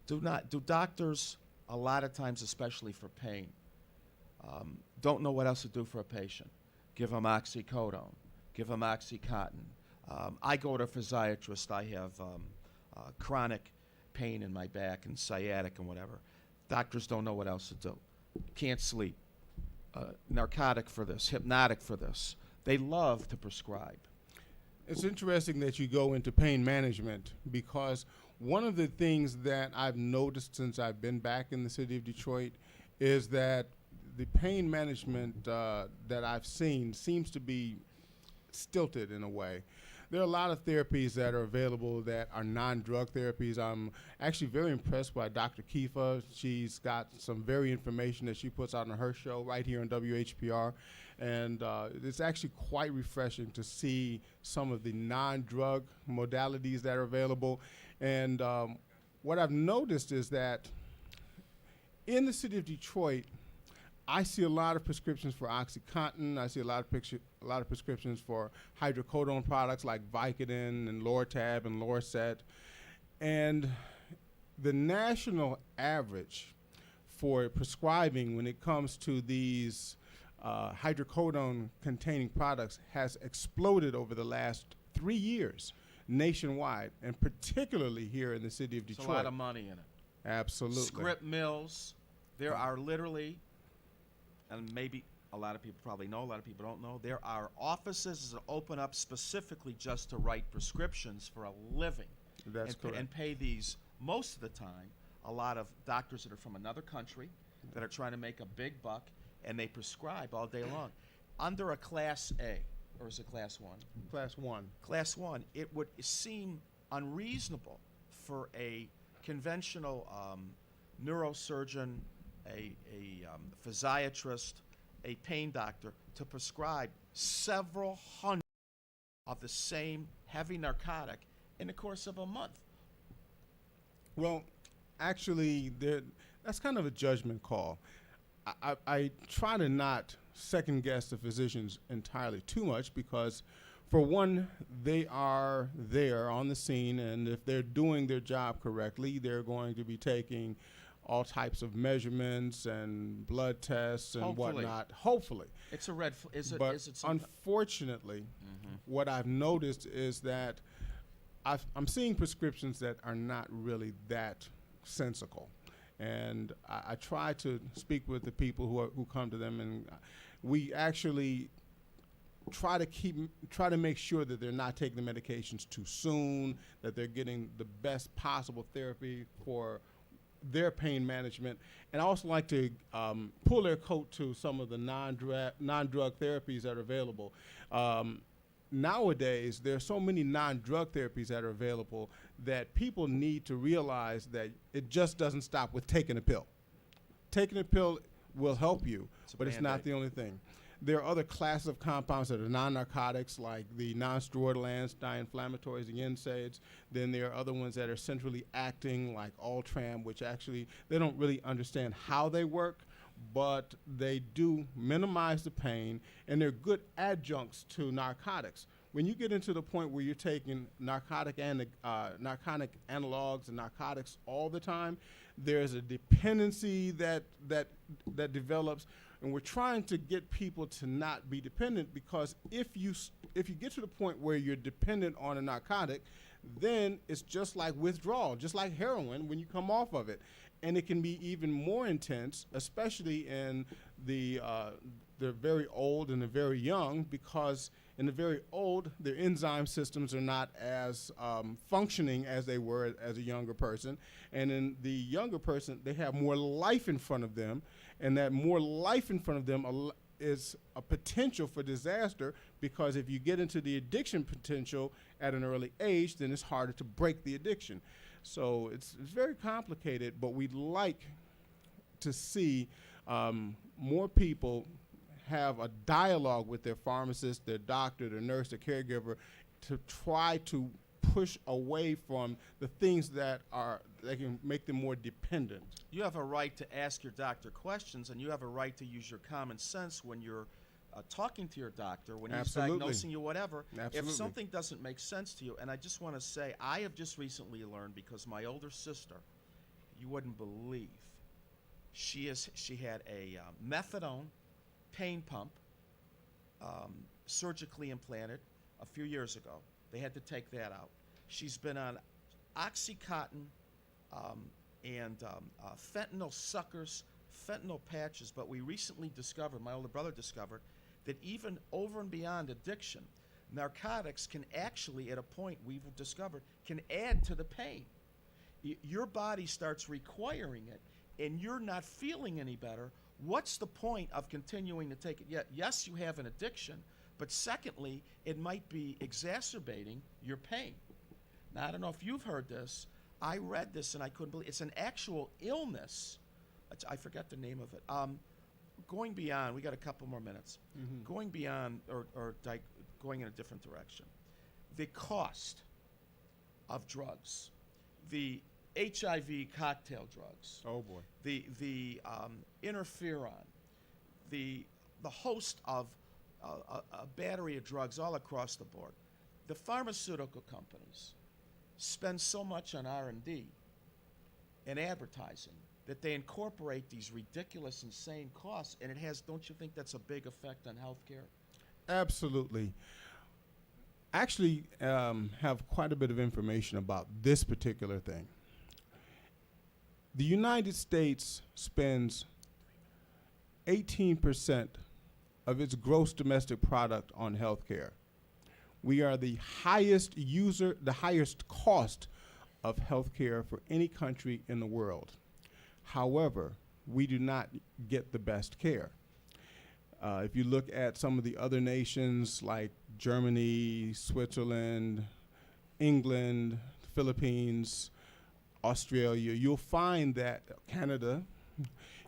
Do doctors, a lot of times, especially for pain, don't know what else to do for a patient? Give them oxycodone, give them Oxycontin. I go to a physiatrist. I have chronic pain in my back and sciatic and whatever. Doctors don't know what else to do. Can't sleep. Narcotic for this, hypnotic for this. They love to prescribe. It's interesting that you go into pain management, because one of the things that I've noticed since I've been back in the City of Detroit is that the pain management that I've seen seems to be stilted in a way. There are a lot of therapies that are available that are non-drug therapies. I'm actually very impressed by Dr. Kifa. She's got some very information that she puts out on her show right here on WHPR. And it's actually quite refreshing to see some of the non-drug modalities that are available. And what I've noticed is that in the City of Detroit, I see a lot of prescriptions for Oxycontin. I see a lot of prescriptions for hydrocodone products like Vicodin and Lortab and Lorcet. And the national average for prescribing when it comes to these hydrocodone-containing products has exploded over the last 3 years nationwide, and particularly here in the City of Detroit. There's a lot of money in it. Absolutely. Script mills. There are literally, and maybe a lot of people probably know, a lot of people don't know, there are offices that open up specifically just to write prescriptions for a living. That's correct. And pay these, most of the time, a lot of doctors that are from another country that are trying to make a big buck, and they prescribe all day long. Under a Class A, or is it Class 1? Class 1. Class 1, it would seem unreasonable for a conventional neurosurgeon, a physiatrist, a pain doctor to prescribe several hundred of the same heavy narcotic in the course of a month. Well, actually, that's kind of a judgment call. I try to not second guess the physicians entirely too much, because For one, they are there on the scene, and if they're doing their job correctly, they're going to be taking all types of measurements and blood tests and Hopefully. whatnot. Hopefully. It's a red. Is it? But Is it something? unfortunately, what I've noticed is that I'm seeing prescriptions that are not really that sensical. And I try to speak with the people who come to them, and we actually try to make sure that they're not taking the medications too soon, that they're getting the best possible therapy for their pain management. And I also like to pull their coat to some of the non-drug therapies that are available. Nowadays, there are so many non-drug therapies that are available that people need to realize that it just doesn't stop with taking a pill. Taking a pill will help you, but it's not the only thing. There are other classes of compounds that are non-narcotics, like the non-steroidal anti-inflammatories, the NSAIDs. Then there are other ones that are centrally acting, like Ultram, which actually they don't really understand how they work, but they do minimize the pain, and they're good adjuncts to narcotics. When you get into the point where you're taking narcotic analogs and narcotics all the time, there's a dependency that develops, and we're trying to get people to not be dependent, because if you get to the point where you're dependent on a narcotic, then it's just like withdrawal, just like heroin when you come off of it. And it can be even more intense, especially in the very old and the very young, because in the very old, their enzyme systems are not as functioning as they were as a younger person. And in the younger person, they have more life in front of them, and that more life in front of them is a potential for disaster, because if you get into the addiction potential at an early age, then it's harder to break the addiction. So it's very complicated, but we'd like to see more people have a dialogue with their pharmacist, their doctor, their nurse, their caregiver, to try to push away from the things that can make them more dependent. You have a right to ask your doctor questions, and you have a right to use your common sense when you're talking to your doctor, when he's diagnosing you, whatever. Absolutely. If something doesn't make sense to you, and I just want to say, I have just recently learned, because my older sister, you wouldn't believe, she had a methadone pain pump surgically implanted a few years ago. They had to take that out. She's been on Oxycontin and fentanyl suckers, fentanyl patches, but we recently discovered, my older brother discovered, that even over and beyond addiction, narcotics can actually, at a point we've discovered, can add to the pain. Your body starts requiring it, and you're not feeling any better. What's the point of continuing to take it? Yes, you have an addiction, but secondly, it might be exacerbating your pain. Now, I don't know if you've heard this. I read this and I couldn't believe it. It's an actual illness. I forget the name of it. Going beyond, we got a couple more minutes. Going beyond, or going in a different direction. The cost of drugs, the HIV cocktail drugs. Oh boy. The interferon, the host of a battery of drugs all across the board. The pharmaceutical companies spend so much on R&D and advertising that they incorporate these ridiculous, insane costs, and it has, don't you think that's a big effect on healthcare? Absolutely. I actually have quite a bit of information about this particular thing. The United States spends 18% of its gross domestic product on healthcare. We are the highest cost of healthcare for any country in the world. However, we do not get the best care. If you look at some of the other nations like Germany, Switzerland, England, Philippines, Australia, you'll find that, Canada,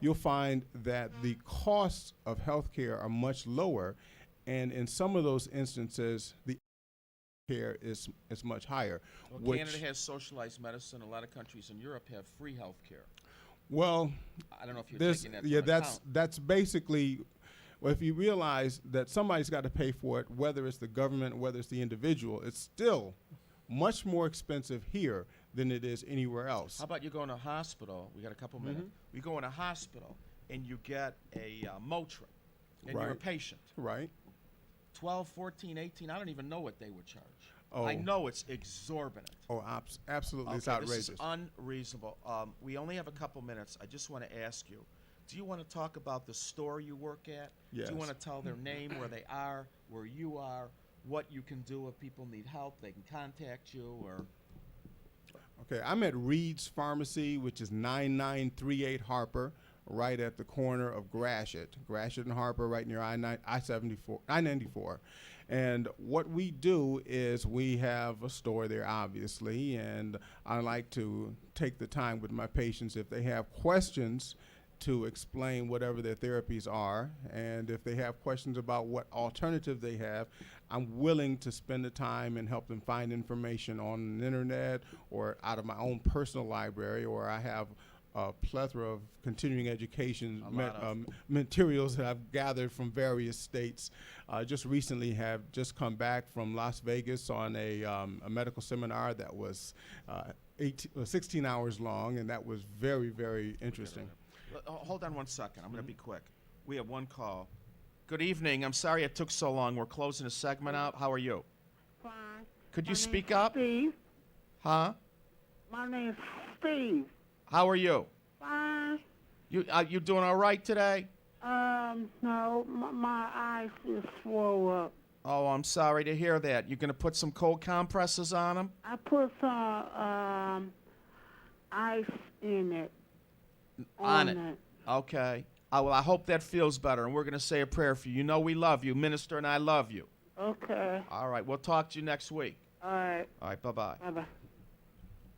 you'll find that the costs of healthcare are much lower, and in some of those instances, the care is much higher. Well, Canada has socialized medicine. A lot of countries in Europe have free health care. Well, I don't know if you're taking that into account. That's basically Well, if you realize that somebody's got to pay for it, whether it's the government, whether it's the individual, it's still much more expensive here than it is anywhere else. How about you go in a hospital? We got a couple minutes. We go in a hospital and you get a Motrin, and you're a Right. patient. Right. 12, 14, 18, I don't even know what they would charge. Oh. I know it's exorbitant. Oh, absolutely, it's Okay, outrageous. This is unreasonable. We only have a couple minutes. I just want to ask you, do you want to talk about the store you work at? Yes. Do you want to tell their name, where they are, where you are, what you can do if people need help, they can contact you, or... Okay, I'm at Reed's Pharmacy, which is 9938 Harper, right at the corner of Gratiot and Harper, right near I-94. And what we do is we have a store there, obviously, and I like to take the time with my patients if they have questions to explain whatever their therapies are, and if they have questions about what alternative they have, I'm willing to spend the time and help them find information on the internet or out of my own personal library, or I have a plethora of continuing education materials that I've gathered from various states. Just recently have just come back from Las Vegas on a medical seminar that was 16 hours long, and that was very, very interesting. Hold on one second. I'm going to be quick. We have one call. Good evening. I'm sorry it took so long. We're closing the segment out. How are you? Fine. Could you My speak name's up? Steve. Huh? My name's Steve. How are you? Fine. You doing all right today? No, my eyes is swole up. Oh, I'm sorry to hear that. You going to put some cold compresses on them? I put some ice in it. On it. Okay. Well, I hope that feels better, and we're going to say a prayer for you. You know we love you. Minister and I love you. Okay. All right. We'll talk to you next week. All right. All right. Bye-bye. Bye-bye.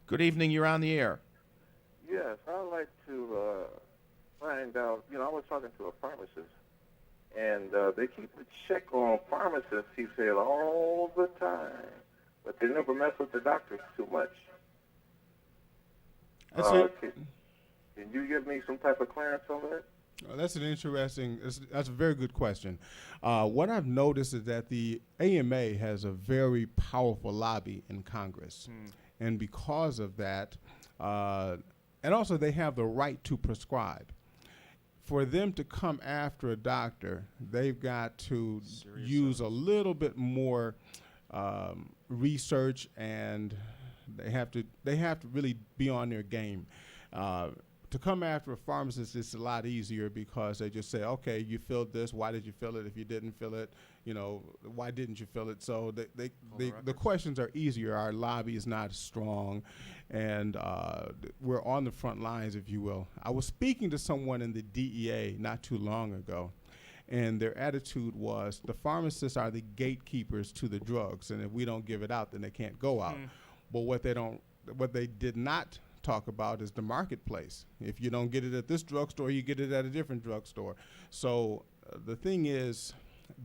Good evening. You're on the air. Yes, I'd like to find out, I was talking to a pharmacist, and they keep a check on pharmacists, he said, all the time, but they never mess with the doctors too much. That's it. Can you give me some type of clearance on that? That's that's a very good question. What I've noticed is that the AMA has a very powerful lobby in Congress. And because of that, and also they have the right to prescribe. For them to come after a doctor, they've got to use a little bit more research, and they have to really be on their game. To come after a pharmacist is a lot easier because they just say, okay, you filled this. Why did you fill it? If you didn't fill it, why didn't you fill it? So the questions are easier. Our lobby is not as strong, and we're on the front lines, if you will. I was speaking to someone in the DEA not too long ago, and their attitude was the pharmacists are the gatekeepers to the drugs, and if we don't give it out, then they can't go out. But what they did not talk about is the marketplace. If you don't get it at this drugstore, you get it at a different drugstore. So the thing is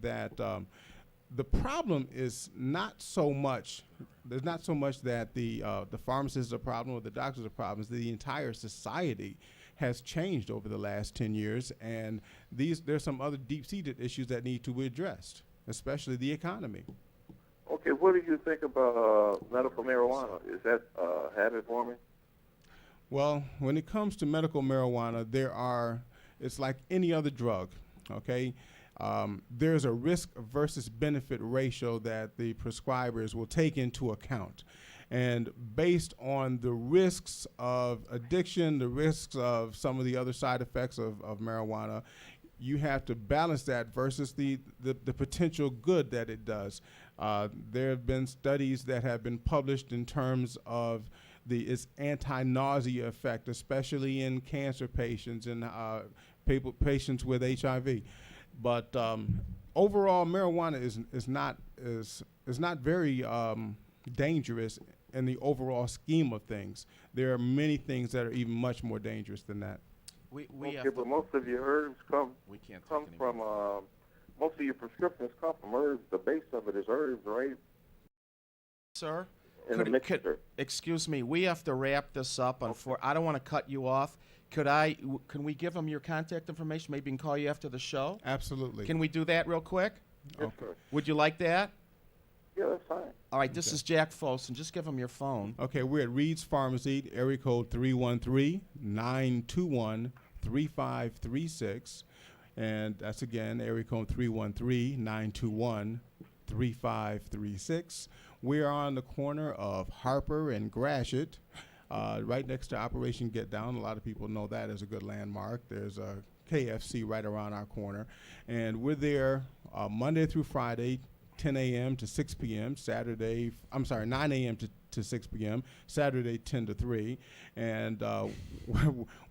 that the problem is not so much, there's not so much that the pharmacist is a problem or the doctor's a problem, it's the entire society has changed over the last 10 years, and there's some other deep-seated issues that need to be addressed, especially the economy. Okay, what do you think about medical marijuana? Is that a habit forming? Well, when it comes to medical marijuana, it's like any other drug, okay? There's a risk versus benefit ratio that the prescribers will take into account. And based on the risks of addiction, the risks of some of the other side effects of marijuana, you have to balance that versus the potential good that it does. There have been studies that have been published in terms of its anti-nausea effect, especially in cancer patients and patients with HIV. But overall, marijuana is not very dangerous in the overall scheme of things. There are many things that are even much more dangerous than that. But most of your herbs come from most of your prescriptions come from herbs. The base of it is herbs, right? Sir? in a mixture. Excuse me, we have to wrap this up. I don't want to cut you off. Can we give them your contact information? Maybe we can call you after the show? Absolutely. Can we do that real quick? Yes, sir. Would you like that? Yeah, that's fine. All right, this is Jack Folsom. Just give them your phone. Okay, we're at Reed's Pharmacy, area code 313-921-3536. And that's again, area code 313-921-3536. We are on the corner of Harper and Gratiot, right next to Operation Get Down. A lot of people know that as a good landmark. There's a KFC right around our corner. And we're there Monday through Friday, 10 a.m. to 6 p.m., 9 a.m. to 6 p.m., Saturday 10 to 3. And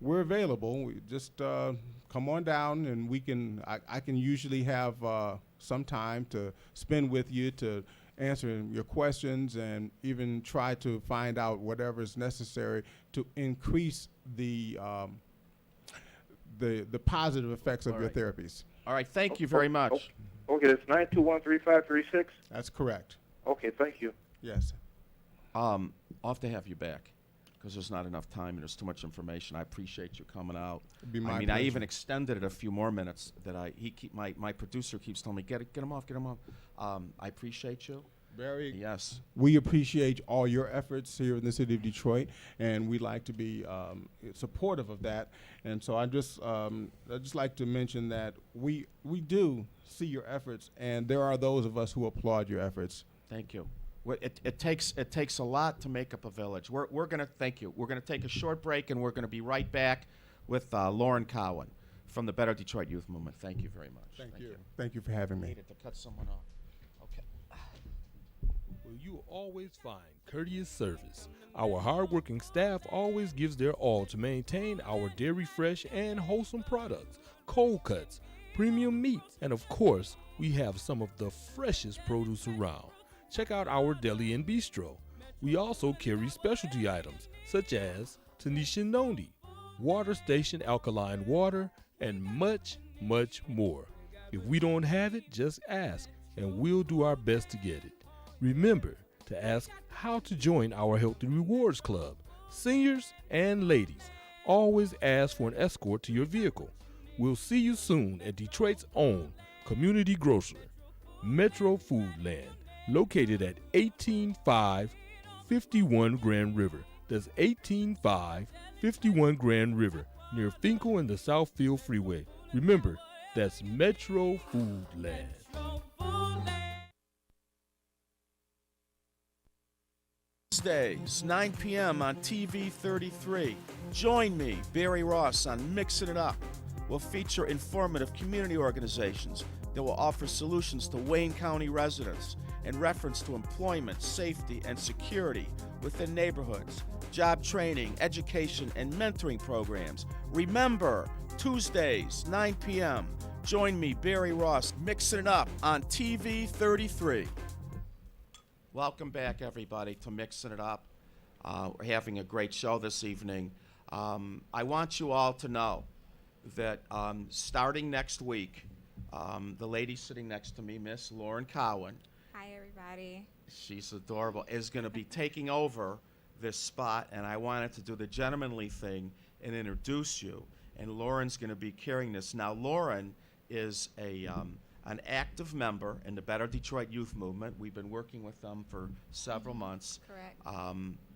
we're available. We just come on down, and I can usually have some time to spend with you to answer your questions and even try to find out whatever is necessary to increase the positive effects of your therapies. All right, thank you very much. Okay, that's 921-3536? That's correct. Okay, thank you. Yes. I'll have to have you back because there's not enough time and there's too much information. I appreciate you coming out. It'd be my I pleasure. even extended it a few more minutes. My producer keeps telling me, get him off. I appreciate you. Barry, yes, we appreciate all your efforts here in the city of Detroit, and we'd like to be supportive of that. And so I'd just like to mention that we do see your efforts, and there are those of us who applaud your efforts. Thank you. It takes a lot to make up a village. We're gonna thank you. We're gonna take a short break, and we're gonna be right back with Lauren Cowan from the Better Detroit Youth Movement. Thank you very much. Thank you. Thank you for having me. Needed to cut someone off. Okay. Well, you will always find courteous service. Our hardworking staff always gives their all to maintain our dairy fresh and wholesome products, cold cuts, premium meats, and of course, we have some of the freshest produce around. Check out our deli and bistro. We also carry specialty items such as Tanisha Noni, Water Station alkaline water, and much, much more. If we don't have it, just ask, and we'll do our best to get it. Remember to ask how to join our Healthy Rewards Club. Seniors and ladies, always ask for an escort to your vehicle. We'll see you soon at Detroit's own community grocer, Metro Foodland, located at 18551 Grand River. That's 18551 Grand River, near Finkel and the Southfield Freeway. Remember, that's Metro Foodland. Tuesdays, 9 p.m. on TV 33. Join me, Barry Ross, on Mixing It Up. We'll feature informative community organizations that will offer solutions to Wayne County residents in reference to employment, safety, and security within neighborhoods, job training, education, and mentoring programs. Remember, Tuesdays, 9 p.m. Join me, Barry Ross, Mixing It Up on TV 33. Welcome back, everybody, to Mixing It Up. We're having a great show this evening. I want you all to know that starting next week, the lady sitting next to me, Miss Lauren Cowan, hi, everybody. She's adorable, is going to be taking over this spot, and I wanted to do the gentlemanly thing and introduce you. And Lauren's going to be carrying this. Now, Lauren is an active member in the Better Detroit Youth Movement. We've been working with them for several months. Correct.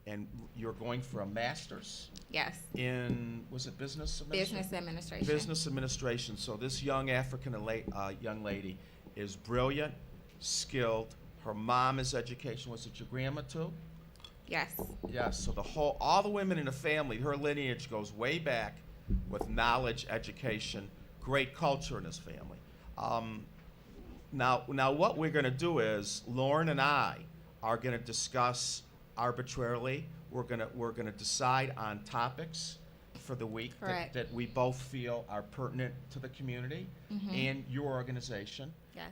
And you're going for a master's. Yes. In, was it business administration? Business administration. Business administration. So this young young lady is brilliant, skilled. Her mom is education. Was it your grandma too? Yes. Yes. So all the women in the family, her lineage goes way back with knowledge, education, great culture in this family. Now what we're going to do is Lauren and I are going to discuss arbitrarily. We're going to decide on topics for the week that we both feel are pertinent to the community and your organization. Yes.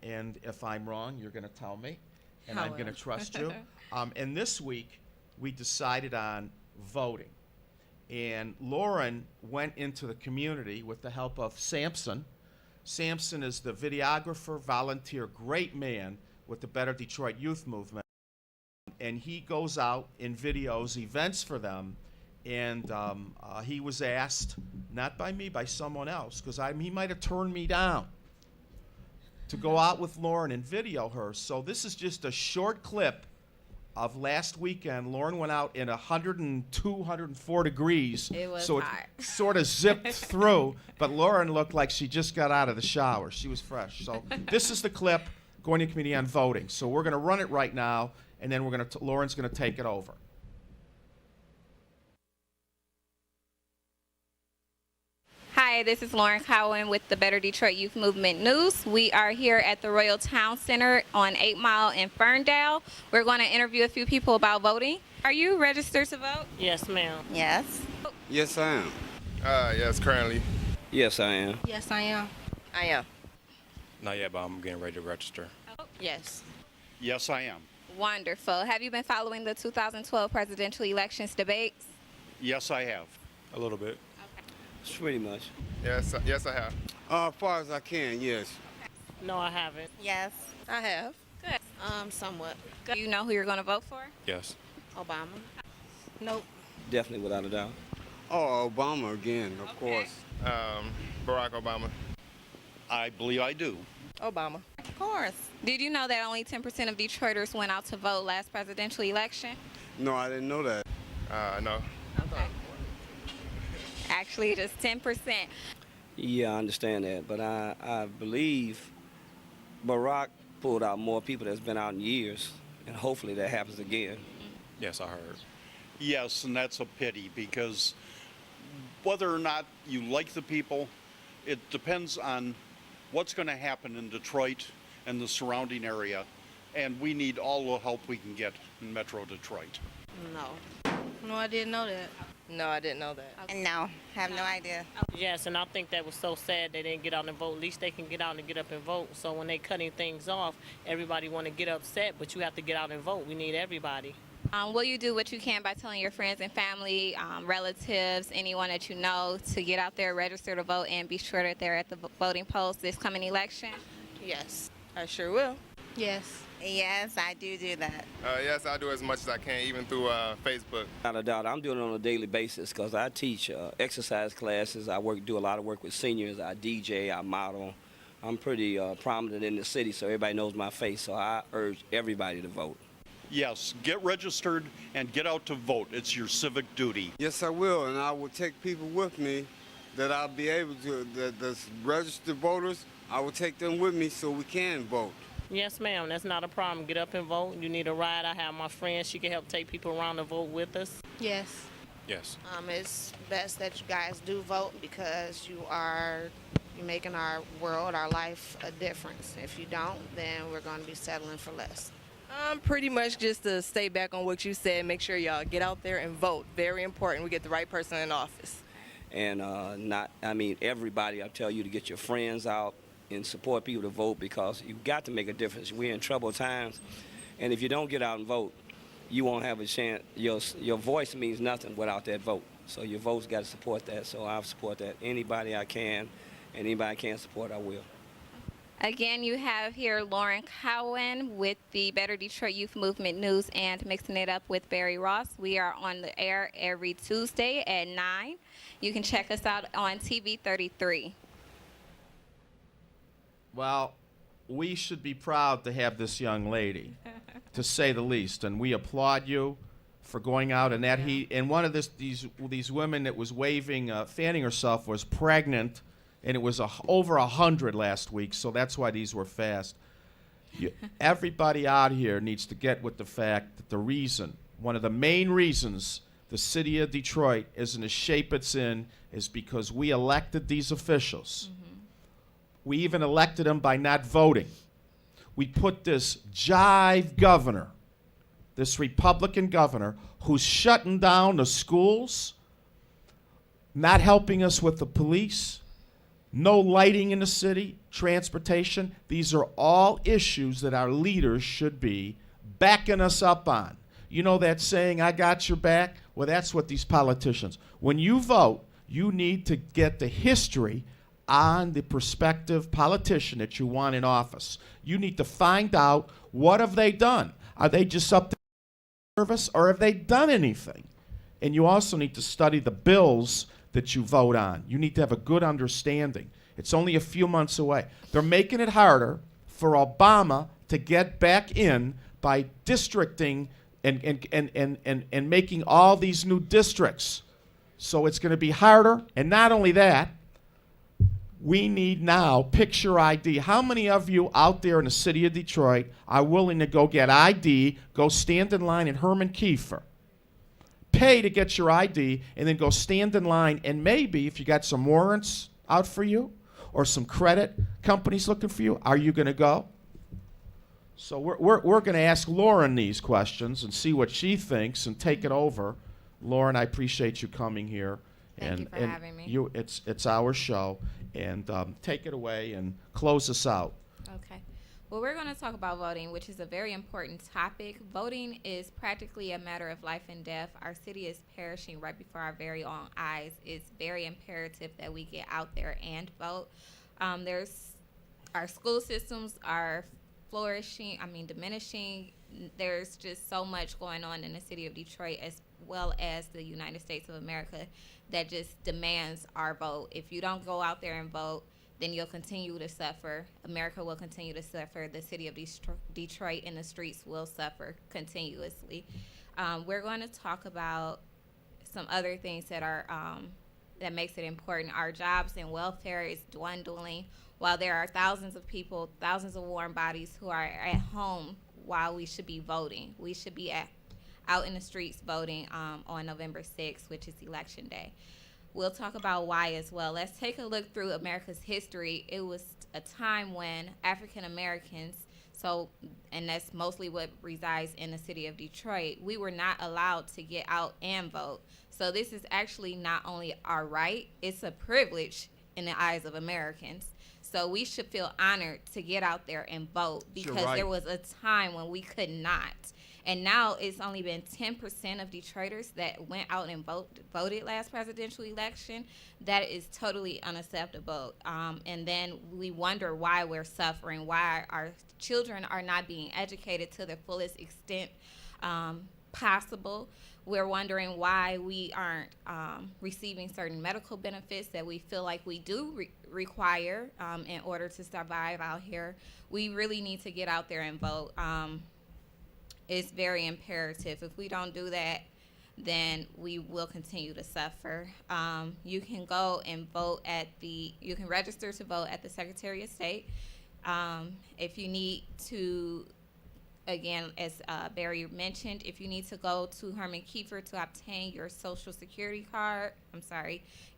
And if I'm wrong, you're going to tell me, and I I'm going to will. trust you. And this week, we decided on voting. And Lauren went into the community with the help of Samson. Samson is the videographer, volunteer, great man with the Better Detroit Youth Movement. and he goes out and videos events for them. And he was asked, not by me, by someone else, because he might have turned me down, to go out with Lauren and video her. So this is just a short clip of last weekend. Lauren went out in 102, 104 degrees. It was so hot. it sort of zipped through, but Lauren looked like she just got out of the shower. She was fresh. So this is the clip going to committee on voting. So we're going to run it right now, and then Lauren's going to take it over. Hi, this is Lauren Cowan with the Better Detroit Youth Movement News. We are here at the Royal Town Center on 8 Mile in Ferndale. We're going to interview a few people about voting. Are you registered to vote? Yes, ma'am. Yes. Yes, I am. Yes, currently. Yes, I am. Yes, I am. I am. Not yet, but I'm getting ready to register. Yes. Yes, I am. Wonderful. Have you been following the 2012 presidential elections debates? Yes, I have. A little bit. Pretty much. Yes, yes, I have. As far as I can, yes. No, I haven't. Yes. I have. Good. Somewhat. Good. You know who you're going to vote for? Yes. Obama. Nope. Definitely, without a doubt. Oh, Obama again, of course. Barack Obama. I believe I do. Obama. Of course. Did you know that only 10% of Detroiters went out to vote last presidential election? No, I didn't know that. No. Okay. Actually, just 10%. Yeah, I understand that, but I believe Barack pulled out more people that's been out in years, and hopefully that happens again. Yes, I heard. Yes, and that's a pity because whether or not you like the people, it depends on what's going to happen in Detroit and the surrounding area, and we need all the help we can get in Metro Detroit. No. No, I didn't know that. No, I didn't know that. No, have no idea. Yes, and I think that was so sad they didn't get out and vote. At least they can get out and get up and vote. So when they cutting things off, everybody want to get upset, but you have to get out and vote. We need everybody. Will you do what you can by telling your friends and family, relatives, anyone that you know to get out there, register to vote, and be sure that they're at the voting polls this coming election? Yes, I sure will. Yes. Yes, I do that. Yes, I do as much as I can, even through Facebook. Without a doubt, I'm doing it on a daily basis because I teach exercise classes. I do a lot of work with seniors. I DJ, I model. I'm pretty prominent in the city, so everybody knows my face. So I urge everybody to vote. Yes, get registered and get out to vote. It's your civic duty. Yes, I will, and I will take people with me that I'll be able to, that's registered voters. I will take them with me so we can vote. Yes, ma'am. That's not a problem. Get up and vote. You need a ride. I have my friend. She can help take people around to vote with us. Yes. Yes. It's best that you guys do vote because you're making our world, our life a difference. If you don't, then we're going to be settling for less. Pretty much just to stay back on what you said, make sure y'all get out there and vote. Very important. We get the right person in office. And everybody, I tell you to get your friends out and support people to vote because you've got to make a difference. We're in troubled times, and if you don't get out and vote, you won't have a chance. Your voice means nothing without that vote. So your vote's got to support that. So I'll support that. Anybody I can, and anybody I can support, I will. Again, you have here Lauren Cowan with the Better Detroit Youth Movement News and Mixing It Up with Barry Ross. We are on the air every Tuesday at 9. You can check us out on TV 33. Well, we should be proud to have this young lady, to say the least, and we applaud you for going out in that heat. And one of these women that was waving, fanning herself was pregnant, and it was over 100 last week, so that's why these were fast. Everybody out here needs to get with the fact that one of the main reasons the city of Detroit is in the shape it's in is because we elected these officials. Mm-hmm. We even elected them by not voting. We put this jive governor, this Republican governor, who's shutting down the schools, not helping us with the police, no lighting in the city, transportation. These are all issues that our leaders should be backing us up on. You know that saying, I got your back? Well, that's what these politicians. When you vote, you need to get the history on the prospective politician that you want in office. You need to find out, what have they done? Are they just up there service, or have they done anything? And you also need to study the bills that you vote on. You need to have a good understanding. It's only a few months away. They're making it harder for Obama to get back in by districting and making all these new districts. So it's going to be harder. And not only that, we need now picture ID. How many of you out there in the city of Detroit are willing to go get ID, go stand in line at Herman Kiefer, pay to get your ID, and then go stand in line, and maybe if you got some warrants out for you or some credit companies looking for you, are you going to go? So we're going to ask Lauren these questions and see what she thinks and take it over. Lauren, I appreciate you coming here. Thank you for having me. It's our show, and take it away and close us out. Okay. Well, we're going to talk about voting, which is a very important topic. Voting is practically a matter of life and death. Our city is perishing right before our very own eyes. It's very imperative that we get out there and vote. Our school systems are diminishing. There's just so much going on in the city of Detroit as well as the United States of America that just demands our vote. If you don't go out there and vote, then you'll continue to suffer. America will continue to suffer. The city of Detroit and the streets will suffer continuously. We're going to talk about some other things that are that makes it important. Our jobs and welfare is dwindling, while there are thousands of people, thousands of warm bodies who are at home while we should be voting. We should be out in the streets voting on November 6th, which is Election Day. We'll talk about why as well. Let's take a look through America's history. It was a time when African Americans, and that's mostly what resides in the city of Detroit, we were not allowed to get out and vote. So this is actually not only our right, it's a privilege in the eyes of Americans. So we should feel honored to get out there and vote, because there was a time when we could not. And now it's only been 10% of Detroiters that went out and voted last presidential election. That is totally unacceptable. And then we wonder why we're suffering, why our children are not being educated to the fullest extent possible. We're wondering why we aren't receiving certain medical benefits that we feel like we do require in order to survive out here. We really need to get out there and vote. It's very imperative. If we don't do that, then we will continue to suffer. You can go and vote you can register to vote at the Secretary of State. If you need to, again, as Barry mentioned, if you need to go to Herman Kiefer to obtain your Social Security card,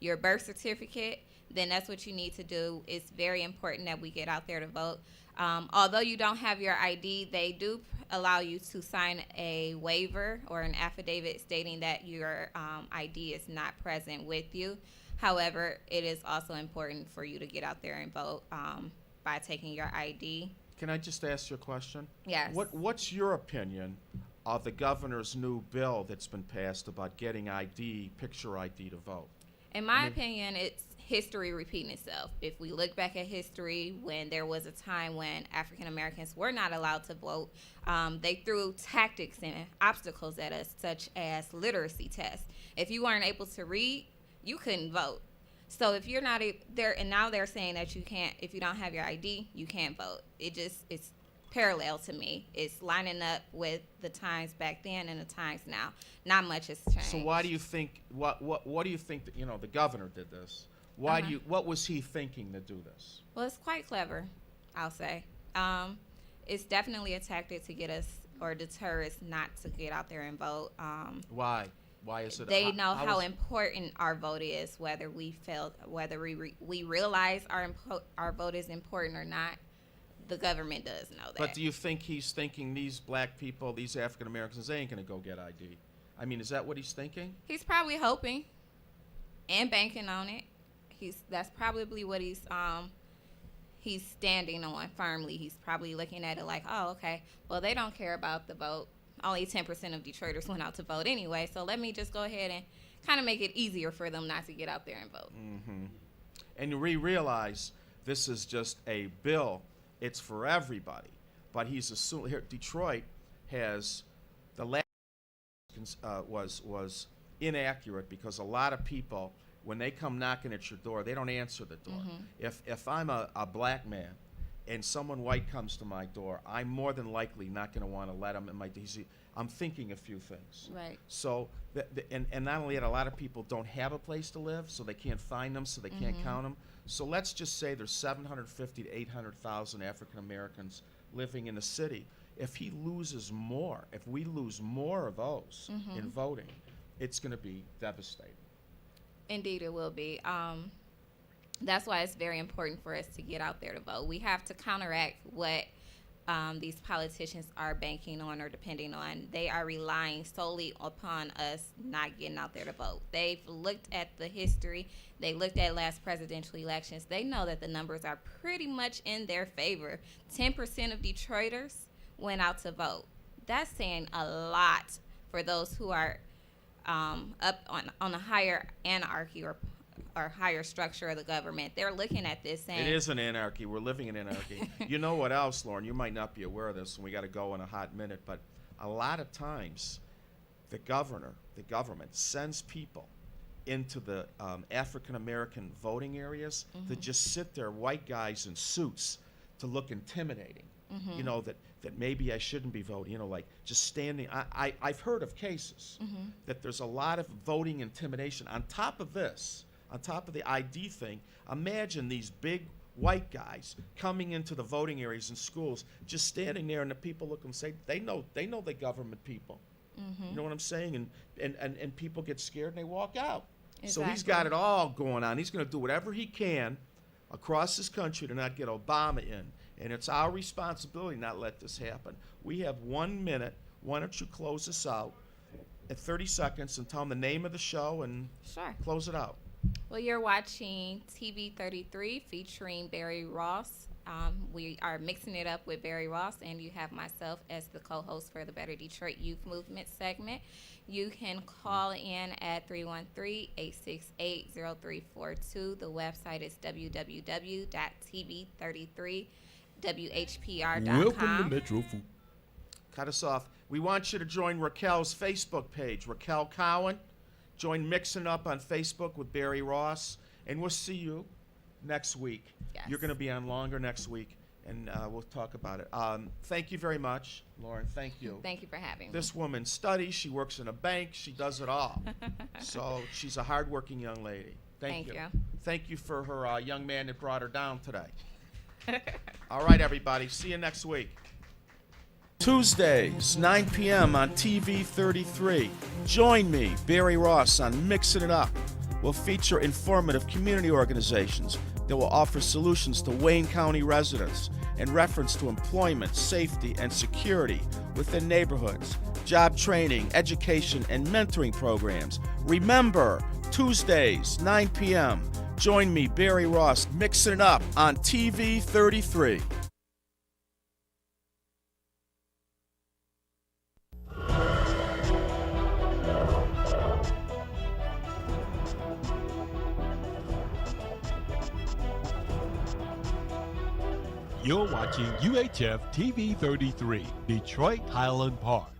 your birth certificate, then that's what you need to do. It's very important that we get out there to vote. Although you don't have your ID, they do allow you to sign a waiver or an affidavit stating that your ID is not present with you. However, it is also important for you to get out there and vote by taking your ID. Can I just ask you a question? Yes. What's your opinion of the governor's new bill that's been passed about getting ID, picture ID, to vote? In my opinion, it's history repeating itself. If we look back at history, when there was a time when African Americans were not allowed to vote, they threw tactics and obstacles at us, such as literacy tests. If you weren't able to read, you couldn't vote. So if you're not there, and now they're saying that you can't, if you don't have your ID, you can't vote. It's parallel to me. It's lining up with the times back then and the times now. Not much has changed. So why do you think, what do you think that, the governor did this? What was he thinking to do this? Well, it's quite clever, I'll say. It's definitely a tactic to get us or deter us not to get out there and vote. Why? Why is it? They know how important our vote is, whether we realize our vote is important or not. The government does know that. But do you think he's thinking these black people, these African Americans, they ain't gonna go get ID? I mean, is that what he's thinking? He's probably hoping and banking on it. That's probably what he's standing on firmly. He's probably looking at it like, oh, okay, well, they don't care about the vote. Only 10% of Detroiters went out to vote anyway, so let me just go ahead and kind of make it easier for them not to get out there and vote. Mm-hmm. And we realize this is just a bill. It's for everybody. But he's assuming here, Detroit has the last was inaccurate because a lot of people, when they come knocking at your door, they don't answer the door. If I'm a black man and someone white comes to my door, I'm more than likely not going to want to let them in my DC. I'm thinking a few things. Right. So, and not only that, a lot of people don't have a place to live, so they can't find them, so they can't count them. So let's just say there's 750 to 800,000 African Americans living in the city. If he loses more, if we lose more of those in voting, it's going to be devastating. Indeed, it will be. That's why it's very important for us to get out there to vote. We have to counteract what these politicians are banking on or depending on. They are relying solely upon us not getting out there to vote. They've looked at the history. They looked at last presidential elections. They know that the numbers are pretty much in their favor. 10% of Detroiters went out to vote. That's saying a lot for those who are up on a higher anarchy or higher structure of the government. They're looking at this saying... It is an anarchy. We're living in anarchy. You know what else, Lauren? You might not be aware of this, and we got to go in a hot minute, but a lot of times the government sends people into the African-American voting areas to just sit there, white guys in suits, to look intimidating. You know, that maybe I shouldn't be voting, you know, like just standing. I've heard of cases that there's a lot of voting intimidation. On top of this, on top of the ID thing, imagine these big white guys coming into the voting areas in schools, just standing there, and the people look and say, they know the government people. You know what I'm saying? And people get scared and they walk out. So he's got it all going on. He's going to do whatever he can across this country to not get Obama in. And it's our responsibility not let this happen. We have 1 minute. Why don't you close this out at 30 seconds and tell them the name of the show and close it out. Well, you're watching TV 33 featuring Barry Ross. We are mixing it up with Barry Ross, and you have myself as the co-host for the Better Detroit Youth Movement segment. You can call in at 313-868-0342. The website is www.tv33whpr.com. Welcome to Metro Food. Cut us off. We want you to join Raquel's Facebook page, Raquel Cowan. Join Mixing Up on Facebook with Barry Ross, and we'll see you next week. Yes. You're going to be on longer next week, and we'll talk about it. Thank you very much, Lauren. Thank you. Thank you for having me. This woman studies. She works in a bank. She does it all. So she's a hardworking young lady. Thank you. Thank you for her young man that brought her down today. All right, everybody. See you next week. Tuesdays, 9 p.m. on TV 33. Join me, Barry Ross, on Mixing It Up. We'll feature informative community organizations that will offer solutions to Wayne County residents in reference to employment, safety, and security within neighborhoods, job training, education, and mentoring programs. Remember, Tuesdays, 9 p.m. Join me, Barry Ross, Mixing It Up on TV 33. You're watching UHF TV 33, Detroit Highland Park.